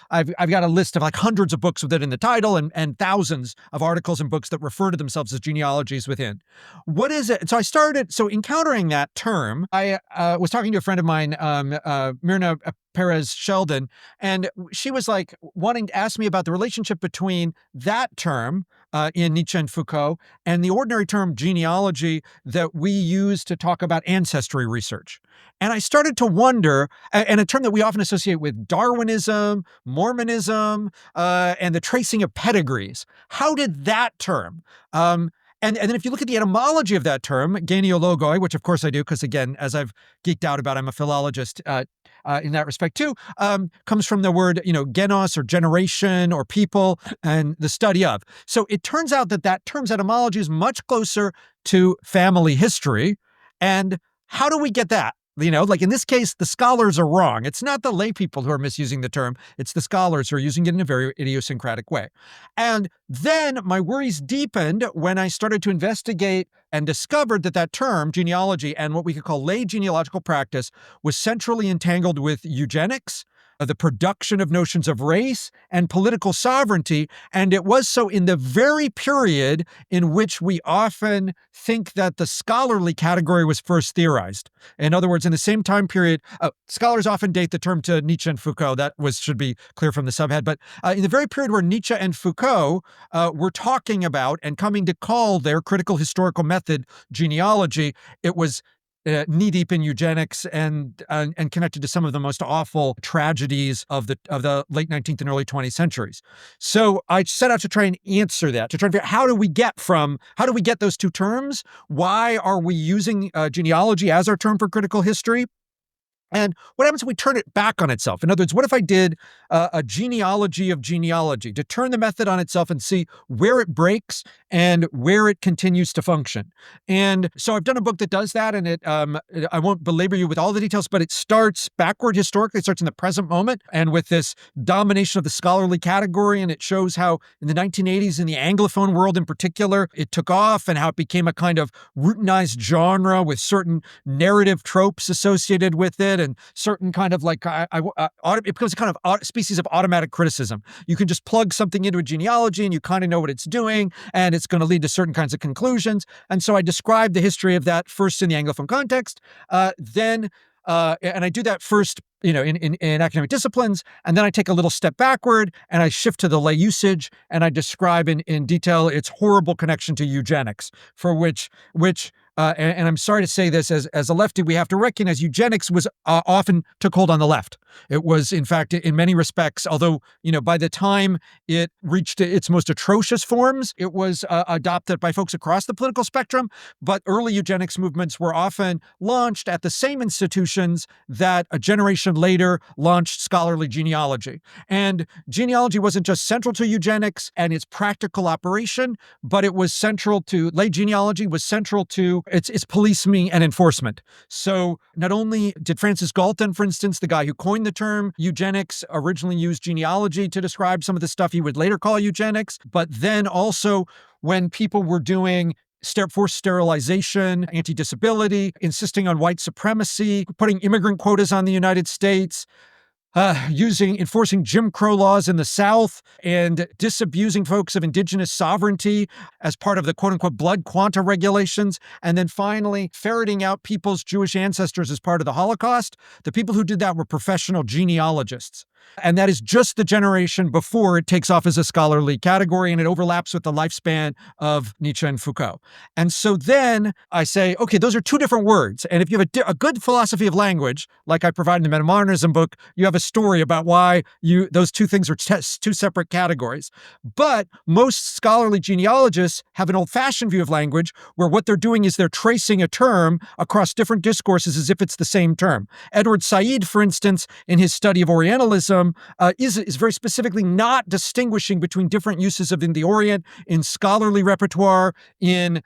I've got a list of like hundreds of books with it in the title, and thousands of articles and books that refer to themselves as genealogies within. What is it? So encountering that term. I was talking to a friend of mine, Myrna Perez Sheldon, and she was like wanting to ask me about the relationship between that term in Nietzsche and Foucault and the ordinary term genealogy that we use to talk about ancestry research. And I started to wonder, and a term that we often associate with Darwinism, Mormonism, and the tracing of pedigrees. How did that term, and then if you look at the etymology of that term, genealogoi, which of course I do, because again, as I've geeked out about, I'm a philologist in that respect too, comes from the word, genos or generation or people and the study of. So it turns out that that term's etymology is much closer to family history. And how do we get that? Like in this case, the scholars are wrong. It's not the lay people who are misusing the term. It's the scholars who are using it in a very idiosyncratic way. And then my worries deepened when I started to investigate and discovered that that term, genealogy, and what we could call lay genealogical practice was centrally entangled with eugenics, the production of notions of race, and political sovereignty. And it was so in the very period in which we often think that the scholarly category was first theorized. In other words, in the same time period, scholars often date the term to Nietzsche and Foucault. That should be clear from the subhead. But in the very period where Nietzsche and Foucault were talking about and coming to call their critical historical method genealogy, it was knee-deep in eugenics and connected to some of the most awful tragedies of the late 19th and early 20th centuries. So I set out to try and answer that, to try and figure out how do we get those two terms? Why are we using genealogy as our term for critical history? And what happens if we turn it back on itself? In other words, what if I did a genealogy of genealogy to turn the method on itself and see where it breaks and where it continues to function? And so I've done a book that does that, and I won't belabor you with all the details, but it starts backward historically. It starts in the present moment and with this domination of the scholarly category, and it shows how in the 1980s in the Anglophone world in particular, it took off and how it became a kind of routinized genre with certain narrative tropes associated with it and certain kind of like, it becomes a kind of species of automatic criticism. You can just plug something into a genealogy and you kind of know what it's doing, and it's going to lead to certain kinds of conclusions. And so I describe the history of that first in the Anglophone context, and I do that first, in academic disciplines, and then I take a little step backward and I shift to the lay usage, and I describe in detail its horrible connection to eugenics, for which and I'm sorry to say this, as a lefty, we have to recognize eugenics was often took hold on the left. It was, in fact, in many respects, although, by the time it reached its most atrocious forms, it was adopted by folks across the political spectrum. But early eugenics movements were often launched at the same institutions that a generation later launched scholarly genealogy. And genealogy wasn't just central to eugenics and its practical operation, but it was central to, lay genealogy was central to its policing and enforcement. So not only did Francis Galton, for instance, the guy who coined the term eugenics, originally used genealogy to describe some of the stuff he would later call eugenics, but then also when people were doing forced sterilization, anti-disability, insisting on white supremacy, putting immigrant quotas on the United States, enforcing Jim Crow laws in the South, and disabusing folks of indigenous sovereignty as part of the quote-unquote blood quanta regulations, and then finally ferreting out people's Jewish ancestors as part of the Holocaust. The people who did that were professional genealogists. And that is just the generation before it takes off as a scholarly category, and it overlaps with the lifespan of Nietzsche and Foucault. And so then I say, okay, those are two different words. And if you have a good philosophy of language, like I provide in the Metamodernism book, you have a story about why those two things are two separate categories. But most scholarly genealogists have an old-fashioned view of language where what they're doing is they're tracing a term across different discourses as if it's the same term. Edward Said, for instance, in his study of Orientalism, is very specifically not distinguishing between different uses of in the Orient in scholarly repertoire, in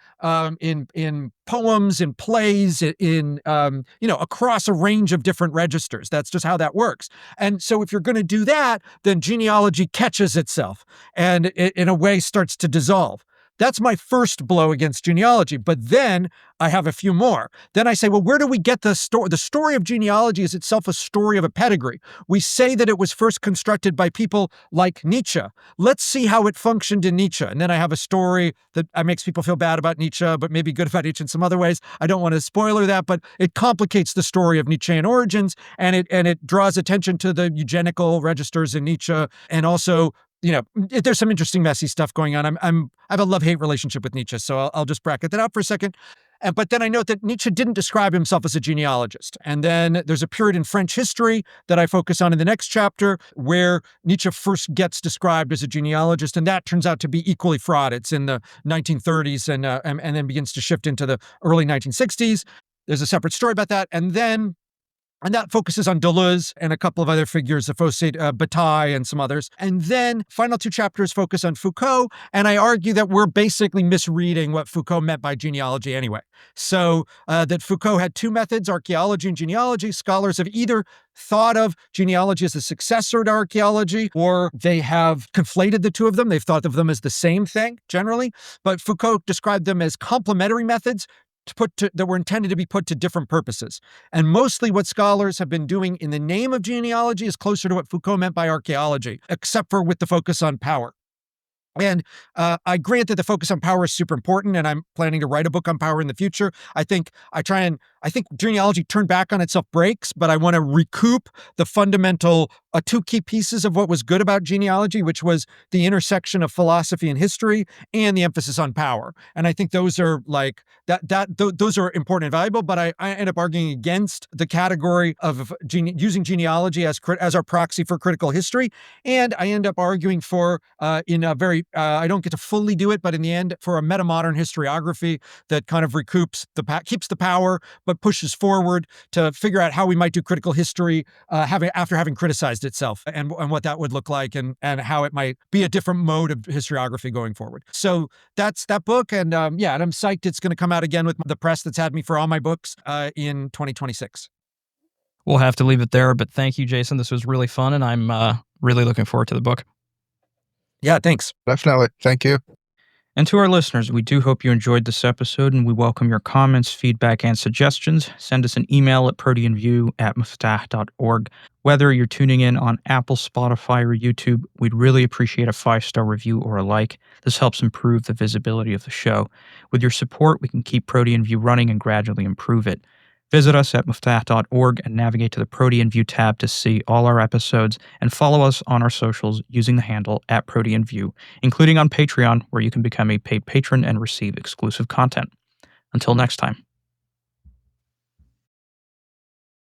poems, in plays, across a range of different registers. That's just how that works. And so if you're going to do that, then genealogy catches itself and it, in a way, starts to dissolve. That's my first blow against genealogy. But then I have a few more. Then I say, well, where do we get the story? The story of genealogy is itself a story of a pedigree. We say that it was first constructed by people like Nietzsche. Let's see how it functioned in Nietzsche. And then I have a story that makes people feel bad about Nietzsche, but maybe good about Nietzsche in some other ways. I don't want to spoiler that, but it complicates the story of Nietzschean origins, and it draws attention to the eugenical registers in Nietzsche, and also, there's some interesting messy stuff going on. I have a love-hate relationship with Nietzsche, so I'll just bracket that out for a second. But then I note that Nietzsche didn't describe himself as a genealogist. And then there's a period in French history that I focus on in the next chapter where Nietzsche first gets described as a genealogist, and that turns out to be equally fraught. It's in the 1930s and then begins to shift into the early 1960s. There's a separate story about that. And that focuses on Deleuze and a couple of other figures, Bataille and some others. And then final two chapters focus on Foucault, and I argue that we're basically misreading what Foucault meant by genealogy anyway. So that Foucault had two methods, archaeology and genealogy. Scholars have either thought of genealogy as a successor to archaeology, or they have conflated the two of them. They've thought of them as the same thing, generally. But Foucault described them as complementary methods that were intended to be put to different purposes. And mostly what scholars have been doing in the name of genealogy is closer to what Foucault meant by archaeology, except for with the focus on power. And I grant that the focus on power is super important, and I'm planning to write a book on power in the future. I think genealogy turned back on itself breaks, but I want to recoup the fundamental two key pieces of what was good about genealogy, which was the intersection of philosophy and history and the emphasis on power. And I think those are those are important and valuable, but I end up arguing against the category of using genealogy as our proxy for critical history. And I end up arguing for, in a very, I don't get to fully do it, but in the end, for a metamodern historiography that kind of keeps the power, but pushes forward to figure out how we might do critical history after having criticized itself, and what that would look like, and how it might be a different mode of historiography going forward. So that's that book. And and I'm psyched it's going to come out again with the press that's had me for all my books in 2026. We'll have to leave it there, but thank you, Jason. This was really fun, and I'm really looking forward to the book. Yeah, thanks. Definitely. Thank you. And to our listeners, we do hope you enjoyed this episode, and we welcome your comments, feedback, and suggestions. Send us an email at proteanview@muftah.org. Whether you're tuning in on Apple, Spotify, or YouTube, we'd really appreciate a 5-star review or a like. This helps improve the visibility of the show. With your support, we can keep Protean View running and gradually improve it. Visit us at muftah.org and navigate to the Protean View tab to see all our episodes, and follow us on our socials using the handle @ProteanView, including on Patreon, where you can become a paid patron and receive exclusive content. Until next time.